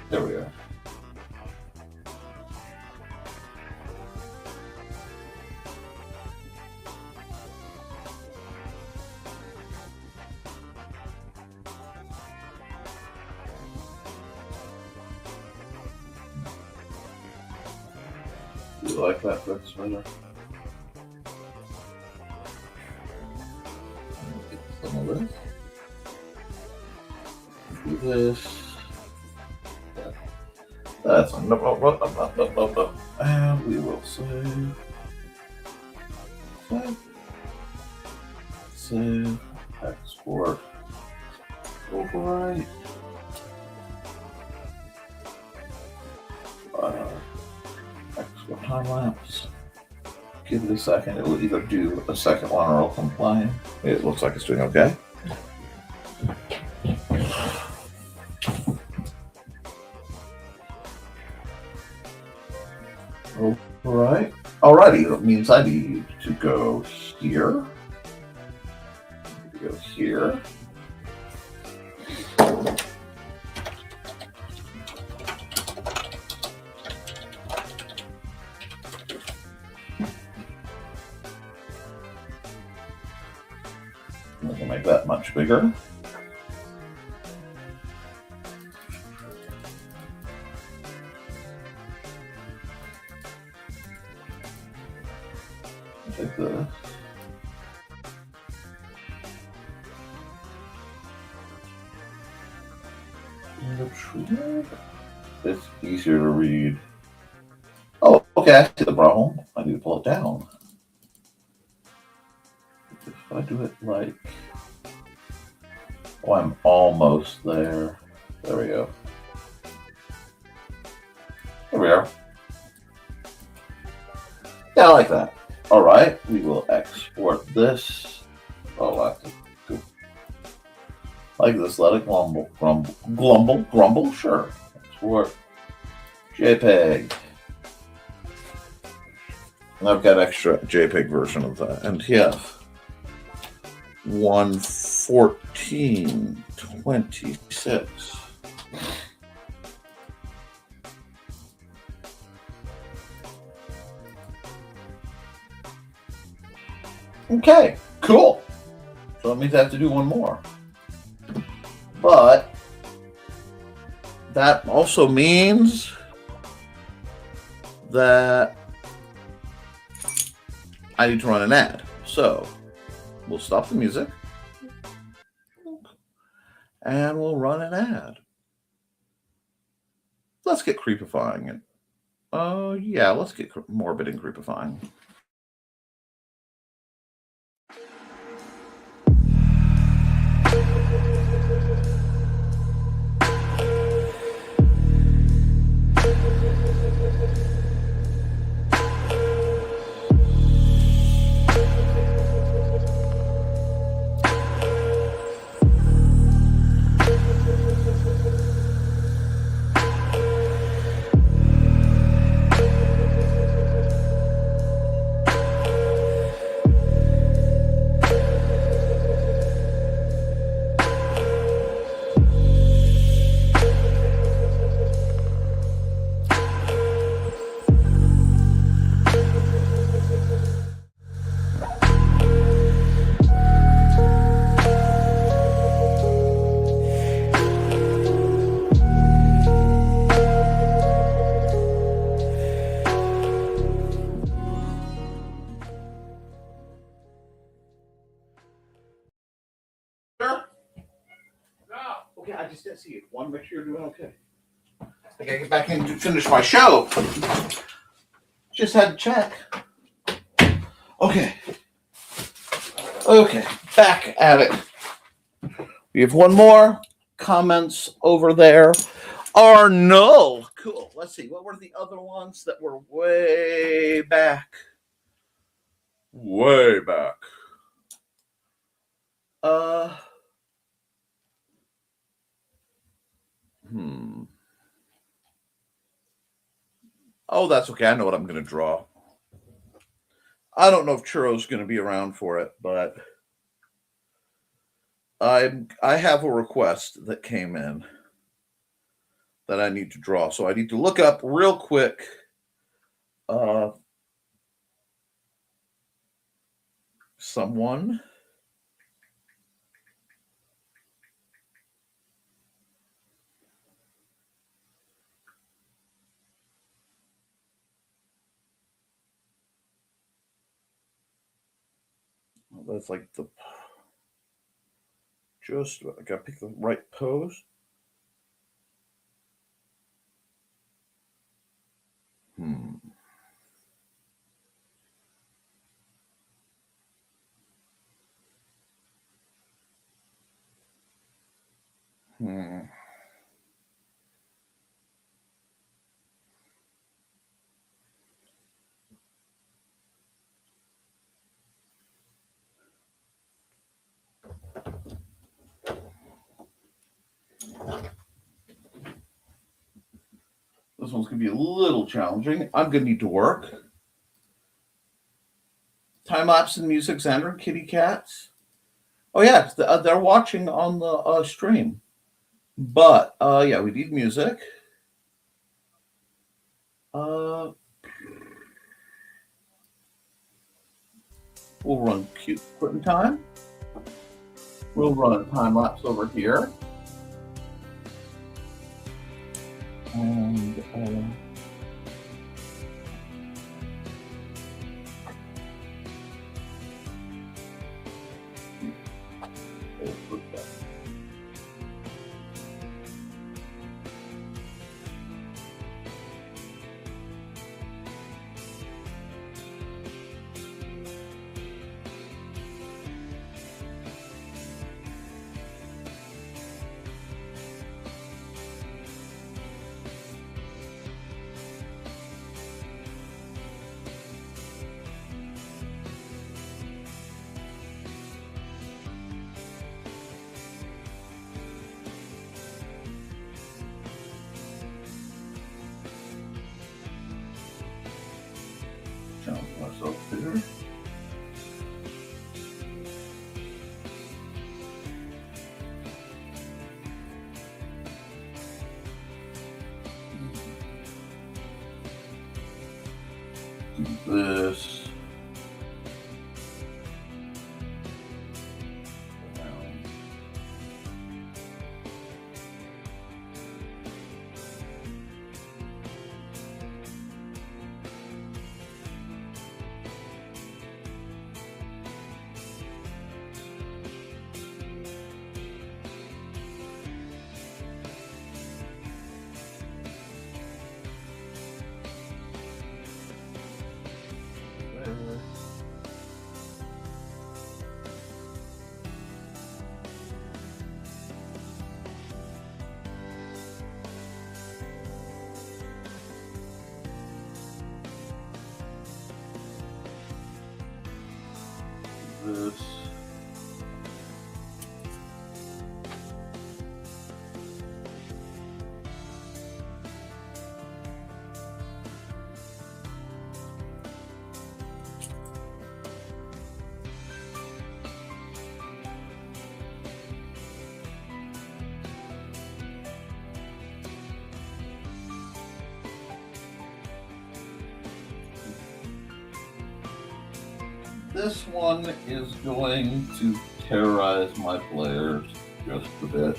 There we are. You like that fix, Winner? this. Do this. That's and we will save. Save. Export. Overwrite. Export time lapse. Give it a second. It will either do a second one or it'll complain. It looks like it's doing okay. Alright. Alrighty, that means I need to go here. Go here. I'm going to make that much bigger. Take this. It's easier to read. Oh, okay, I see the problem. I need to pull it down. If I do it like... Oh, I'm almost there. There we go. There we are. Yeah, I like that. All right, we will export this. Oh, I have to go like this. Let it grumble. Sure. Export JPEG. And I've got extra JPEG version of that. And yeah, 1:14:26. Okay, cool. So that means I have to do one more. But that also means that I need to run an ad. So we'll stop the music and we'll run an ad. Let's get creepifying it. Oh, yeah, let's get morbid and creepifying. Okay, I just didn't see it. Want to make sure you're doing okay. I gotta get back in to finish my show. Just had to check. Okay. Okay, back at it. We have one more. Comments over there are null. Cool. Let's see. What were the other ones that were way back? Way back. Oh, that's okay. I know what I'm going to draw. I don't know if Churro's going to be around for it, but I have a request that came in that I need to draw. So I need to look up real quick someone. That's like the Just I gotta pick the right pose. Hmm. Hmm. This one's gonna be a little challenging. I'm gonna need to work. Time lapse and music, Xander, kitty cats. Oh yeah, they're watching on the stream. But yeah, we need music. We'll run cute quitting time. We'll run a time lapse over here. And challenge myself here. Do this. This. This one is going to terrorize my players just a bit.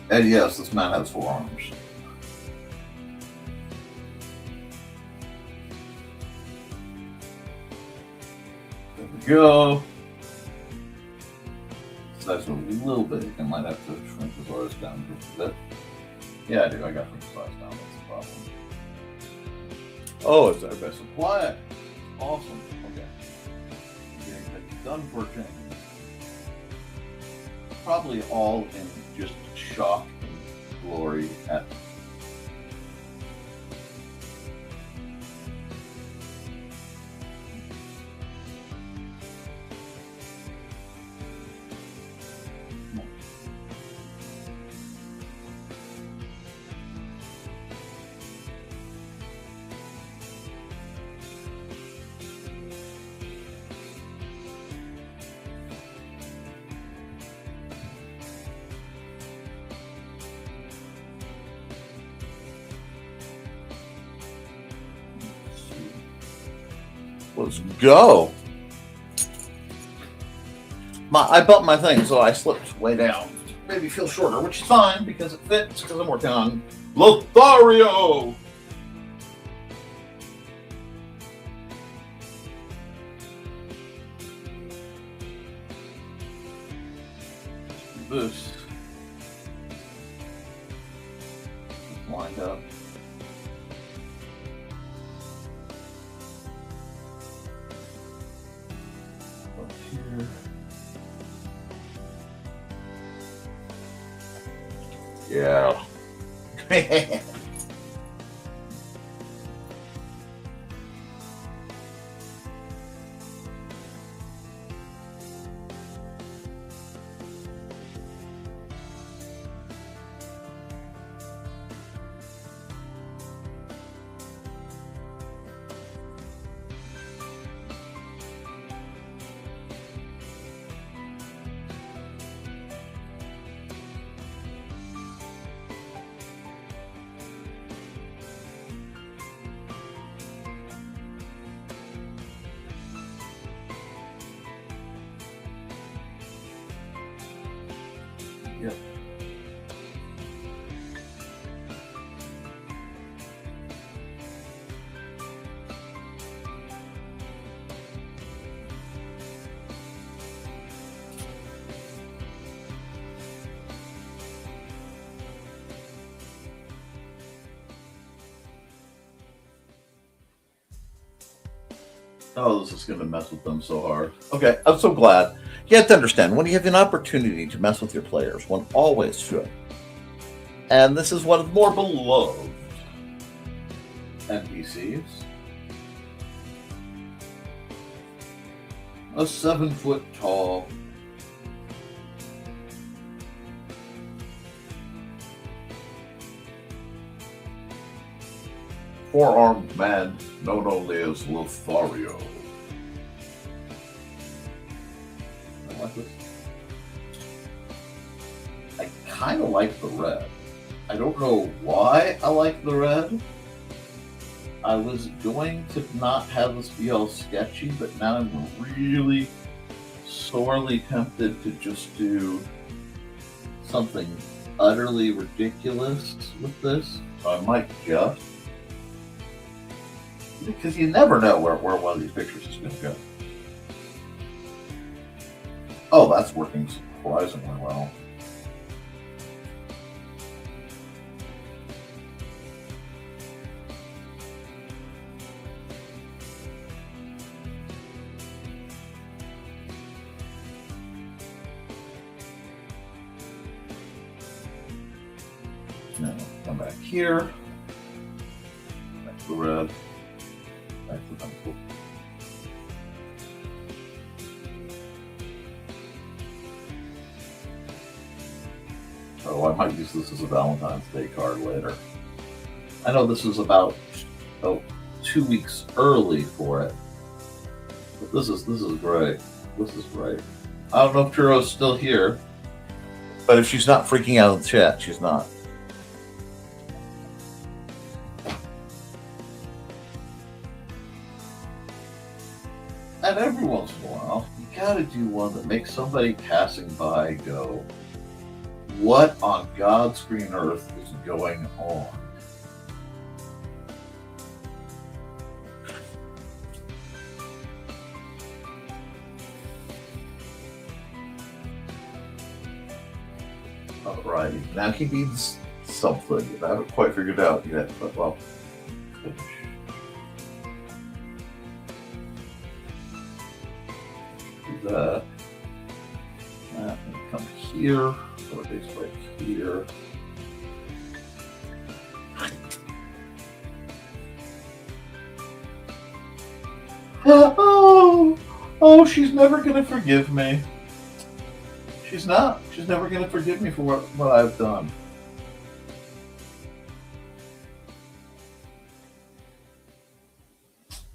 And yes, this man has 4 arms. There we go. This guy's a little big. I might have to shrink his size down just a bit. Yeah, I do. I got to shrink his size down. That's the problem. Oh, it's our best supply. Awesome. Okay. Getting things done for a change. Probably all in just shock and glory at Let's go. I bumped my thing, so I slipped way down. Maybe feel shorter, which is fine because it fits, because I'm working on Lothario. This lined up. Up here. Yeah. Yep. Oh, this is going to mess with them so hard. Okay, I'm so glad. You have to understand, when you have an opportunity to mess with your players, one always should. And this is one of the more beloved NPCs. A 7-foot tall, four-armed man known only as Lothario. I like this. I kind of like the red. I don't know why I like the red. I was going to not have this be all sketchy, but now I'm really sorely tempted to just do something utterly ridiculous with this. So I might just. Because you never know where one of these pictures is going to go. Oh, that's working surprisingly well. Now, come back here. Back to the red. Back to the pencil. Oh, I might use this as a Valentine's Day card later. I know this is about 2 weeks early for it, but this is great. This is great. I don't know if Turo's still here, but if she's not freaking out in the chat, she's not. And every once in a while, you gotta do one that makes somebody passing by go, "What on God's green earth is going on?" Alrighty, now he needs something. I haven't quite figured out yet, but well, finish. Do that. That can come here. So it's right here. Oh, she's never gonna forgive me. She's not. She's never gonna forgive me for what I've done.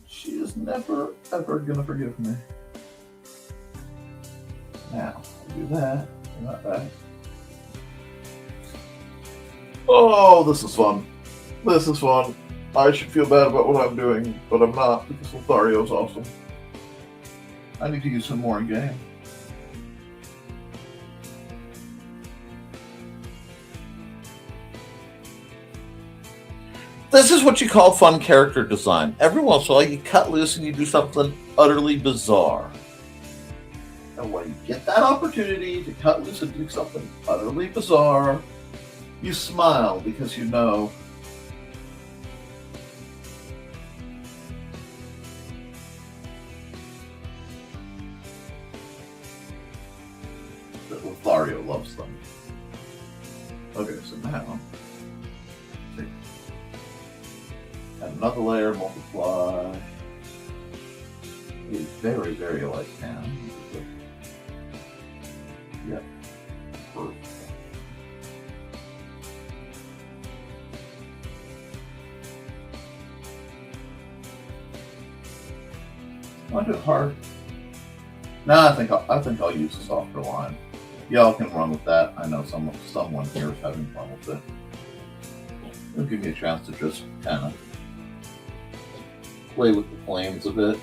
She is never, ever gonna forgive me. Now, I'll do that. Not that. Oh, this is fun. This is fun. I should feel bad about what I'm doing, but I'm not, because Lothario's awesome. I need to use him more in game. This is what you call fun character design. Every once in a while, you cut loose and you do something utterly bizarre. And when you get that opportunity to cut loose and do something utterly bizarre, you smile because you know that Lothario loves them. Okay, so now add another layer, multiply. It's very, very like him. Yep. Perfect. I do it hard. No, I think I'll use a softer line. Y'all can run with that. I know someone here is having fun with it. It'll give me a chance to just kind of play with the flames a bit.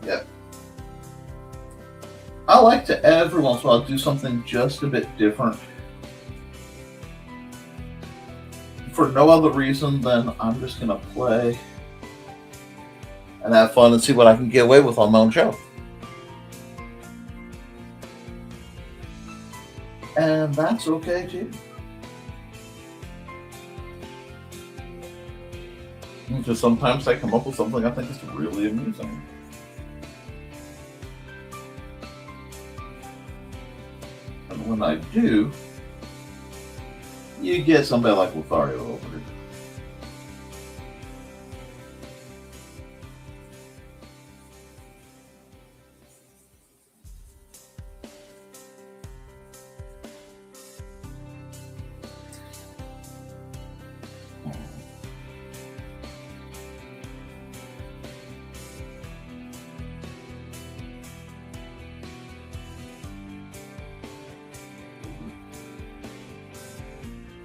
Yep. I like to every once in a while do something just a bit different. For no other reason than I'm just going to play and have fun and see what I can get away with on my own show. And that's okay too. Because sometimes I come up with something I think is really amusing. And when I do, you get somebody like Lothario over here.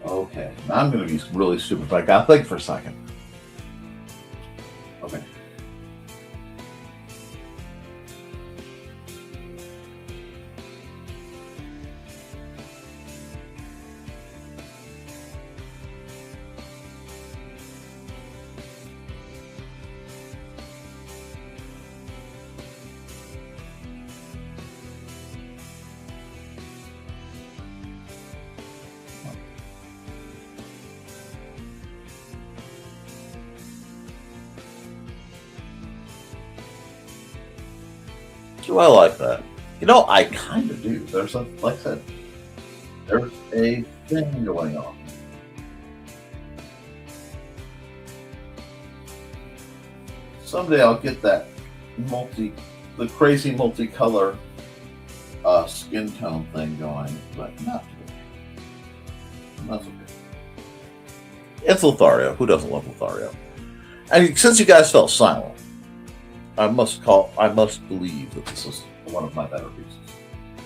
Okay, now I'm going to be really stupid, but I got to think for a second. Okay. Do I like that? You know, I kind of do. There's a, like I said, there's a thing going on. Someday I'll get that the crazy multicolor skin tone thing going, but not today. That's okay. It's Lothario. Who doesn't love Lothario? And since you guys fell silent, I must believe that this is one of my better pieces.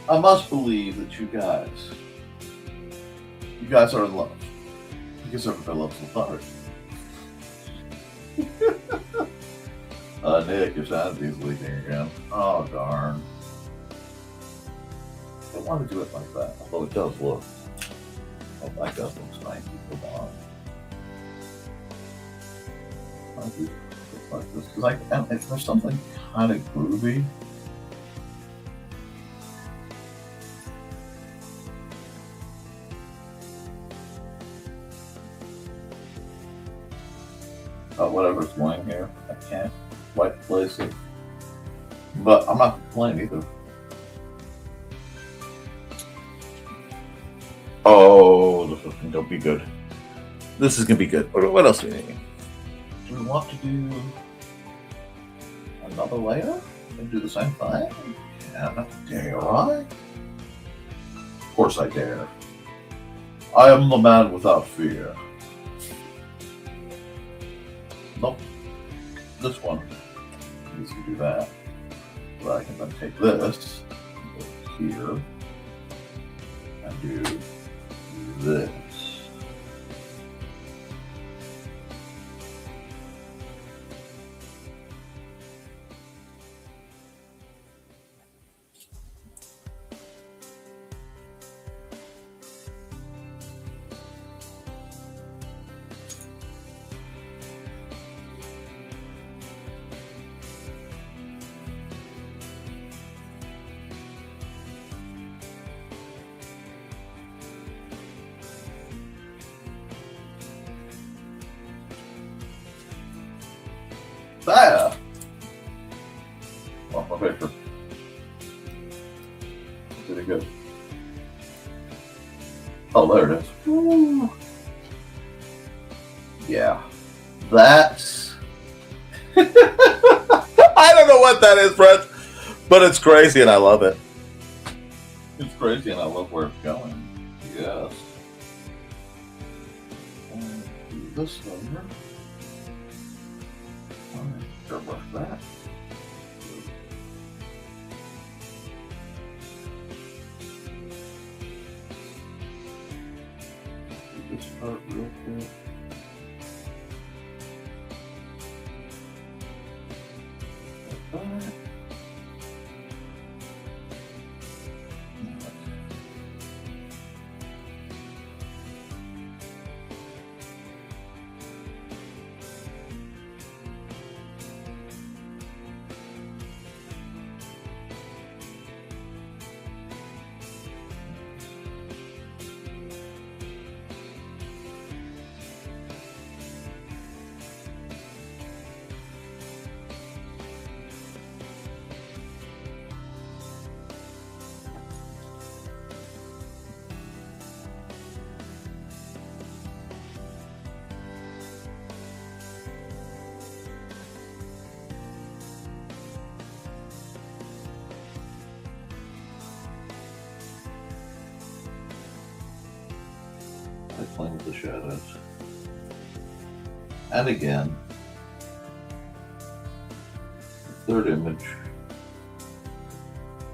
I must believe that you guys are in love. Because everybody loves Lothario. Nick, your sanity's leaking again. Oh, darn. I don't want to do it like that, although it does look. Oh, that does look nice. Come on. I do. Like this, because if there's something kind of groovy. Whatever's going here, I can't quite place it. but I'm not complaining either. Oh, this is going to be good. This is going to be good. What else do we need? Do we want to do another layer and do the same thing? Yeah, dare I? Of course I dare. I am the man without fear. Nope. This one needs to do that. But I can then take this, go here, and do this. There! Oh, my picture. Pretty good. Oh, there it is. Woo. Yeah. That's... I don't know what that is, friends, but it's crazy and I love it. It's crazy and I love where it's going. Yes. And do this over. Airbrush that. Do this part real quick. Like that. Playing with the shadows. And again, the third image,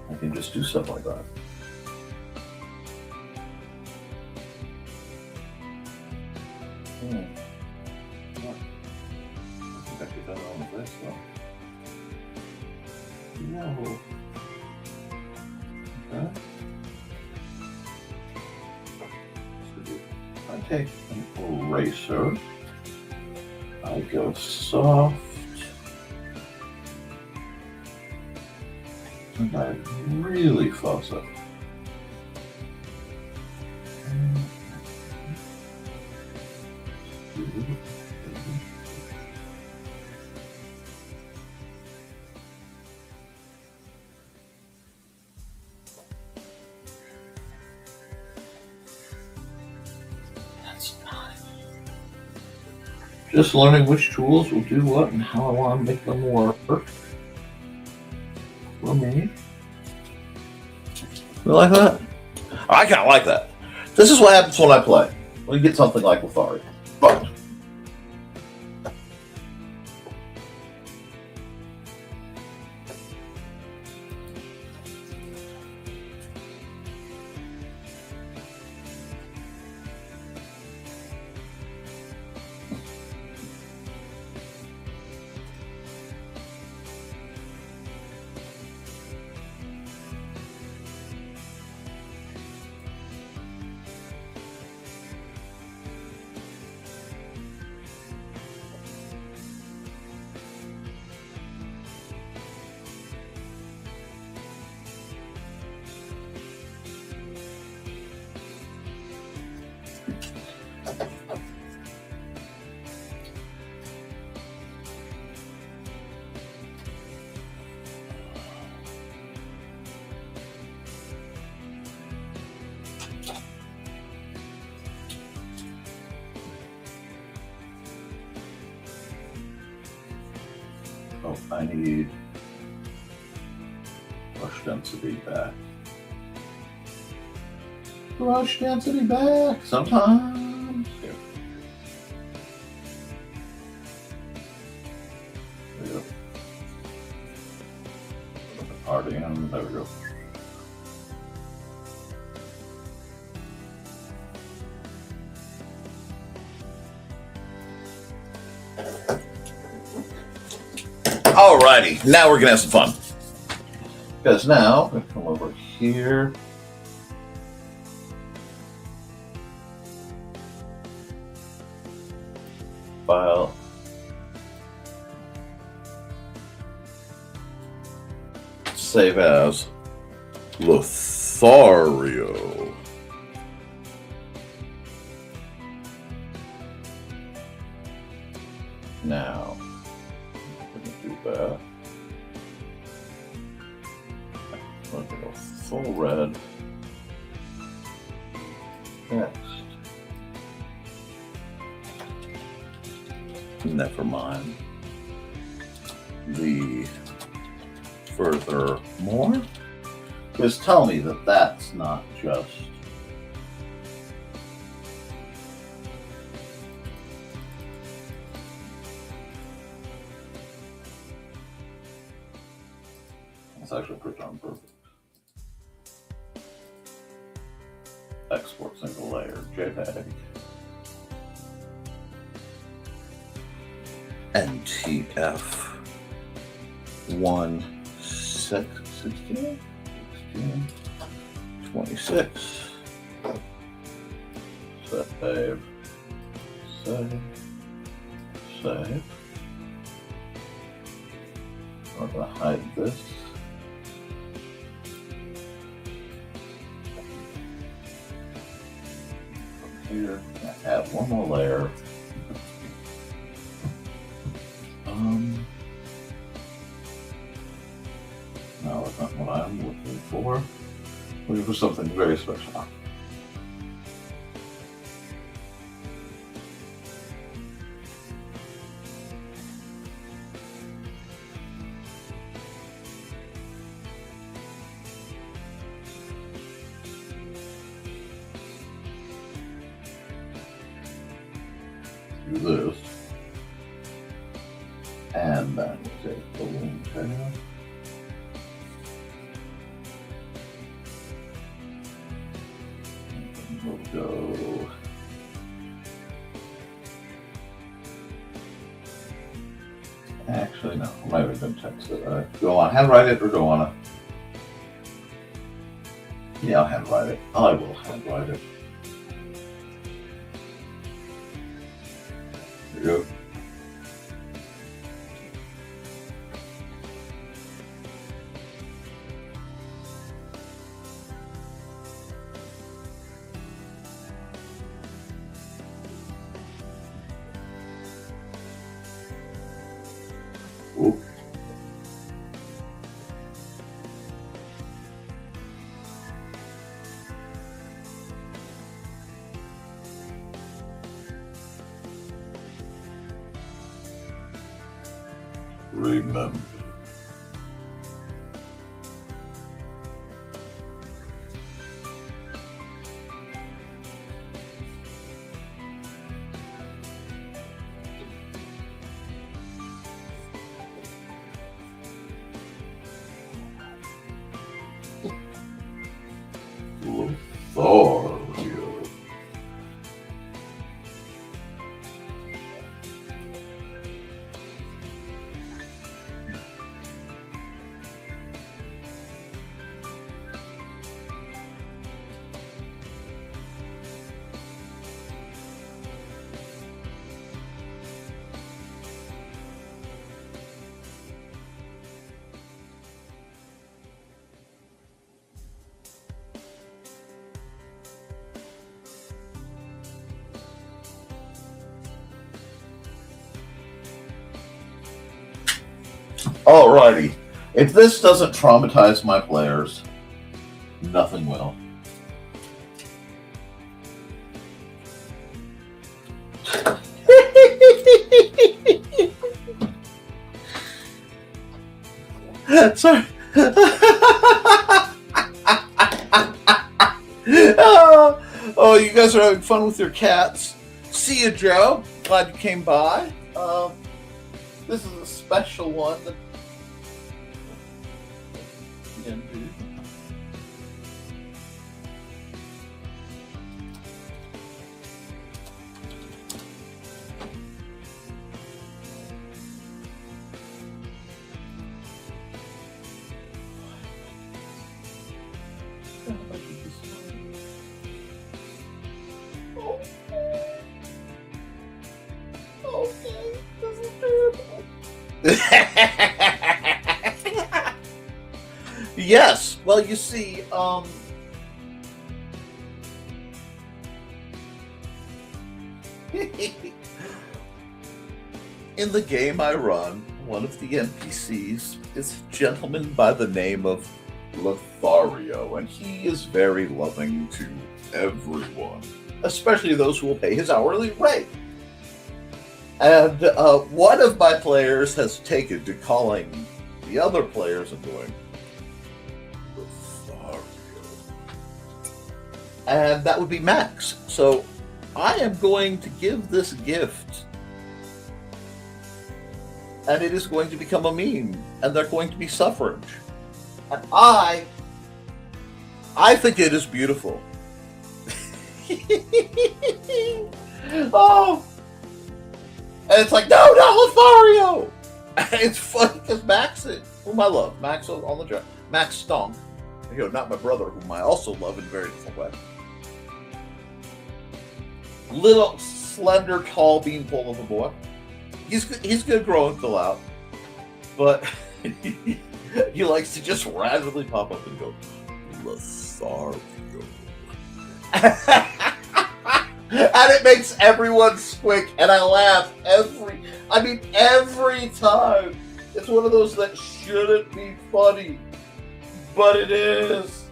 I can just do stuff like that. I think I could have done all of this though. No. Okay. I take an eraser, I go soft, and I really fuzz it. Just learning which tools will do what and how I want to make them work for me. You like that? I kind of like that. This is what happens when I play. When you get something like Lithari. But So I need brush density back. Brush density back sometimes. Here. There we go. Put the party in. There we go. Alrighty, now we're gonna have some fun. Because now we come over here. File. Save as Lothario. Now, I'm going to do that. I'm going to go full red. Next. Nevermind the Furthermore. Just tell me that that's not just it's actually pretty darn perfect. Export single layer JPEG. NTF 16, 26. Save. I'm going to hide this. From here, add one more layer. No, that's not what I'm looking for. Looking for something very special. Do this. And then take the wing tail. We'll go. Actually, no. I might have been text it. Go on. Handwrite it or go on it. Yeah, I'll handwrite it. I will handwrite it. There you go. Ooh. Remember. Lothario. Alrighty. If this doesn't traumatize my players, nothing will. Sorry. Oh, you guys are having fun with your cats. See you, Joe. Glad you came by. This is a special one. Okay, this is terrible. Yes, well, you see, in the game I run, one of the NPCs is a gentleman by the name of Lothario, and he is very loving to everyone, especially those who will pay his hourly rate. And one of my players has taken to calling the other players and going, Lothario. And that would be Max. So I am going to give this gift. And it is going to become a meme. And they're going to be suffrage. And I think it is beautiful. Oh! And it's like, no, Lothario! It's funny because Max, whom I love, Max on the job, Max Stonk, not my brother, whom I also love in a very different way. Little, slender, tall beanpole of a boy. He's going to grow and fill out, but he likes to just randomly pop up and go, Lothario. And it makes everyone squick, and I laugh every time. It's one of those that shouldn't be funny, but it is.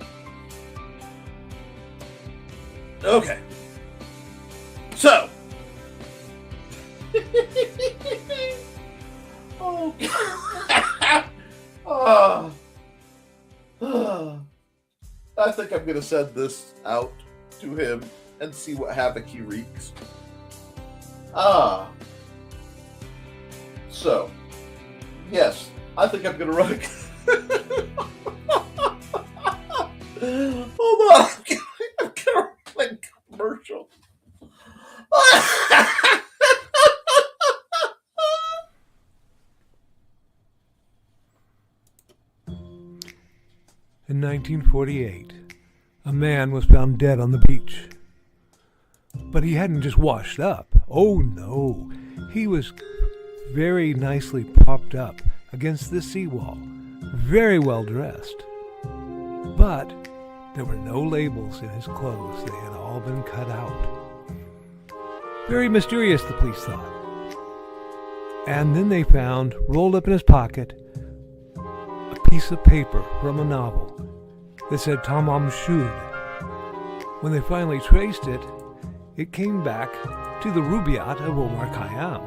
Okay. So. Oh. I think I'm going to send this out to him and see what havoc he wreaks. So, yes, I think I'm gonna run. Hold on, I'm gonna run a commercial. In 1948, a man was found dead on the beach. But he hadn't just washed up. Oh no, he was very nicely propped up against the seawall, very well dressed. But there were no labels in his clothes. They had all been cut out. Very mysterious, the police thought. And then they found, rolled up in his pocket, a piece of paper from a novel that said Tamam Shud. When they finally traced it, it came back to the Rubaiyat of Omar Khayyam.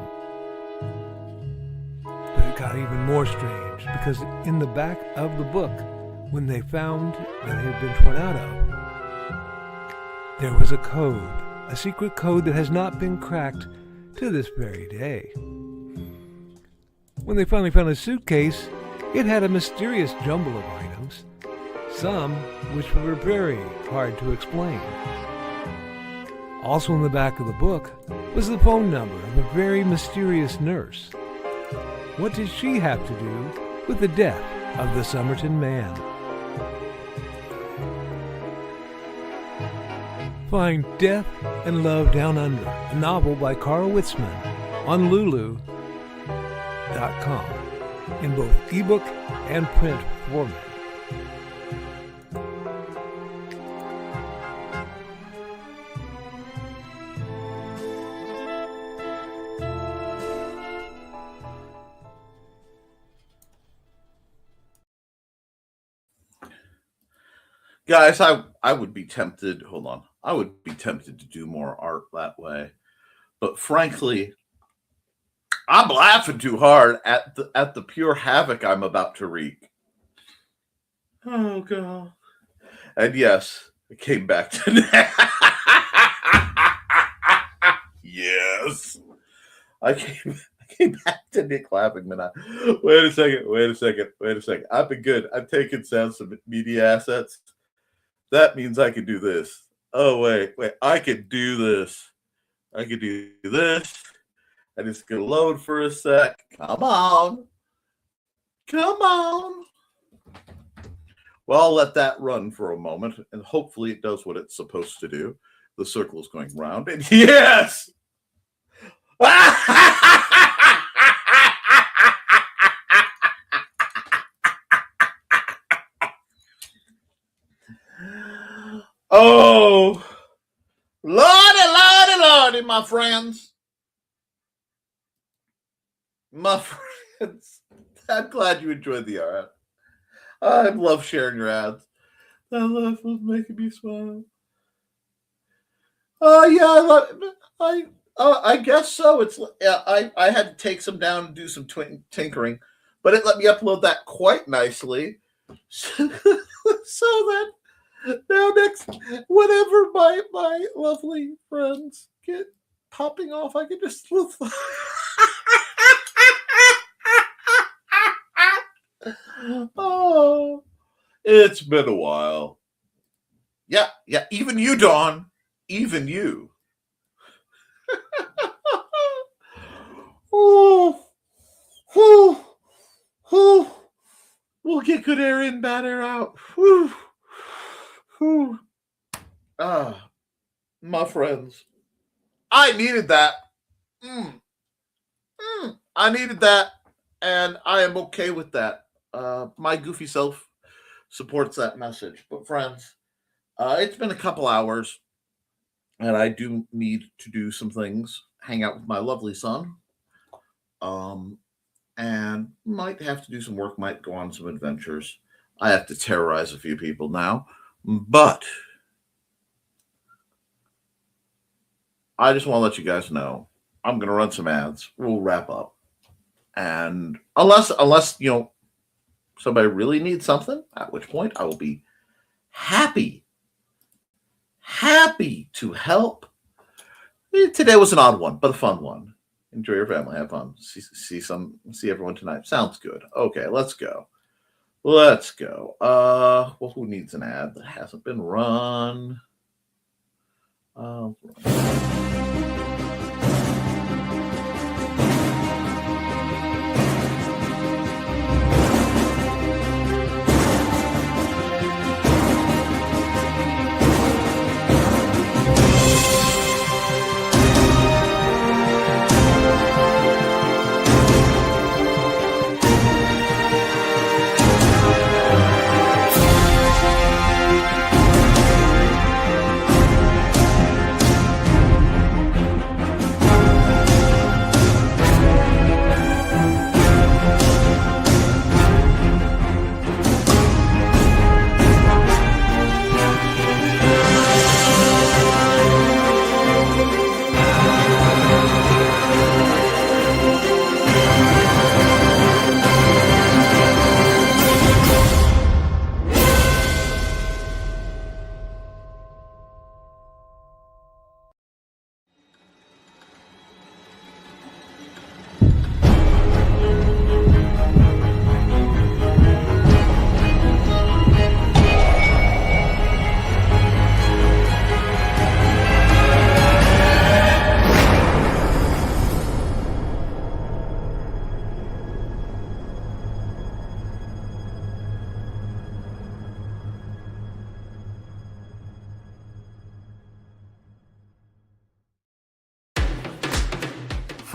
But it got even more strange, because in the back of the book, when they found that it had been torn out of, there was a code, a secret code that has not been cracked to this very day. When they finally found his suitcase, it had a mysterious jumble of items, some which were very hard to explain. Also in the back of the book was the phone number of a very mysterious nurse. What did she have to do with the death of the Somerton man? Find Death and Love Down Under, a novel by Carl Witzman, on Lulu.com in both ebook and print format. Guys, I would be tempted, I would be tempted to do more art that way. But frankly, I'm laughing too hard at the pure havoc I'm about to wreak. Oh, God. And yes, it came back to yes. I came back to Nick laughing, man. Wait a second. I've been good. I've taken sounds of media assets. That means I can do this. Oh, wait. I can do this. I can do this. And it's going to load for a sec. Come on. Well, I'll let that run for a moment, and hopefully it does what it's supposed to do. The circle is going round, and yes! Oh, Lordy, my friends. My friends, I'm glad you enjoyed the ad. I love sharing your ads. That laugh was making me smile. I guess so. I had to take some down and do some tinkering, but it let me upload that quite nicely. So that now next, whenever my lovely friends get popping off, I can just oh, it's been a while. Yeah, even you, Dawn. Even you. We'll get good air in, bad air out. My friends. I needed that. I needed that, and I am okay with that. My goofy self supports that message. But friends, it's been a couple hours, and I do need to do some things. Hang out with my lovely son. And might have to do some work, might go on some adventures. I have to terrorize a few people now. But I just want to let you guys know I'm going to run some ads. We'll wrap up. And unless somebody really needs something, at which point I will be happy to help. Today was an odd one, but a fun one. Enjoy your family, have fun. See everyone tonight. Sounds good. Okay, let's go. Well, who needs an ad that hasn't been run?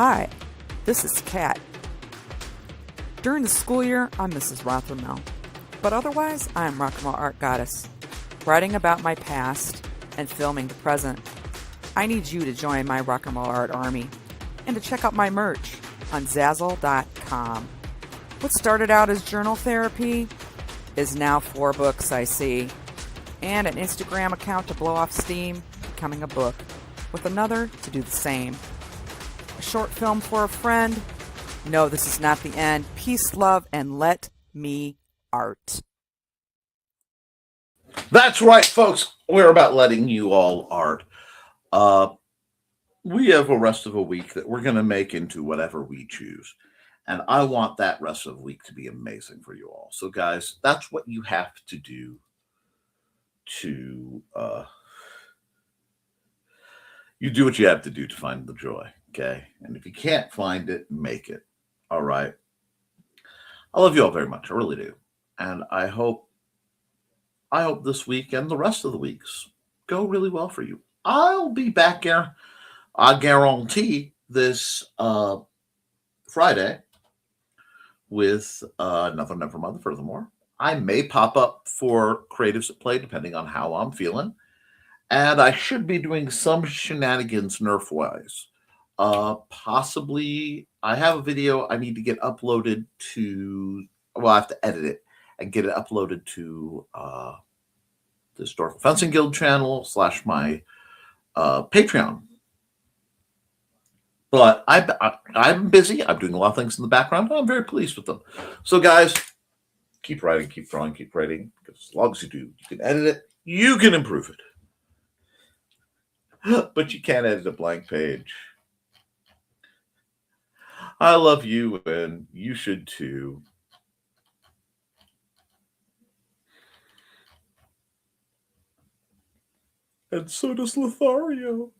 Hi, this is Kat. During the school year, I'm Mrs. Rothermel, but otherwise, I'm Rock and Roll Art Goddess, writing about my past and filming the present. I need you to join my Rock and Roll Art army and to check out my merch on Zazzle.com. What started out as journal therapy is now 4 books, I see, and an Instagram account to blow off steam, becoming a book, with another to do the same. A short film for a friend. No, this is not the end. Peace, love, and let me art. That's right, folks. We're about letting you all art. We have a rest of a week that we're going to make into whatever we choose. And I want that rest of the week to be amazing for you all. So, guys, that's what you have to do to you do what you have to do to find the joy. Okay. And if you can't find it, make it. All right. I love you all very much. I really do. And I hope this week and the rest of the weeks go really well for you. I'll be back here, I guarantee, this Friday with another Nevermind the Furthermore. I may pop up for Creatives at Play, depending on how I'm feeling. And I should be doing some shenanigans Nerf-wise. Possibly, I have a video I need to get uploaded to, well, I have to edit it and get it uploaded to the Historical Fencing Guild channel / my Patreon. But I'm busy. I'm doing a lot of things in the background. I'm very pleased with them. So, guys, keep writing, keep drawing, keep writing. Because as long as you do, you can edit it. You can improve it. But you can't edit a blank page. I love you, and you should too. And so does Lothario.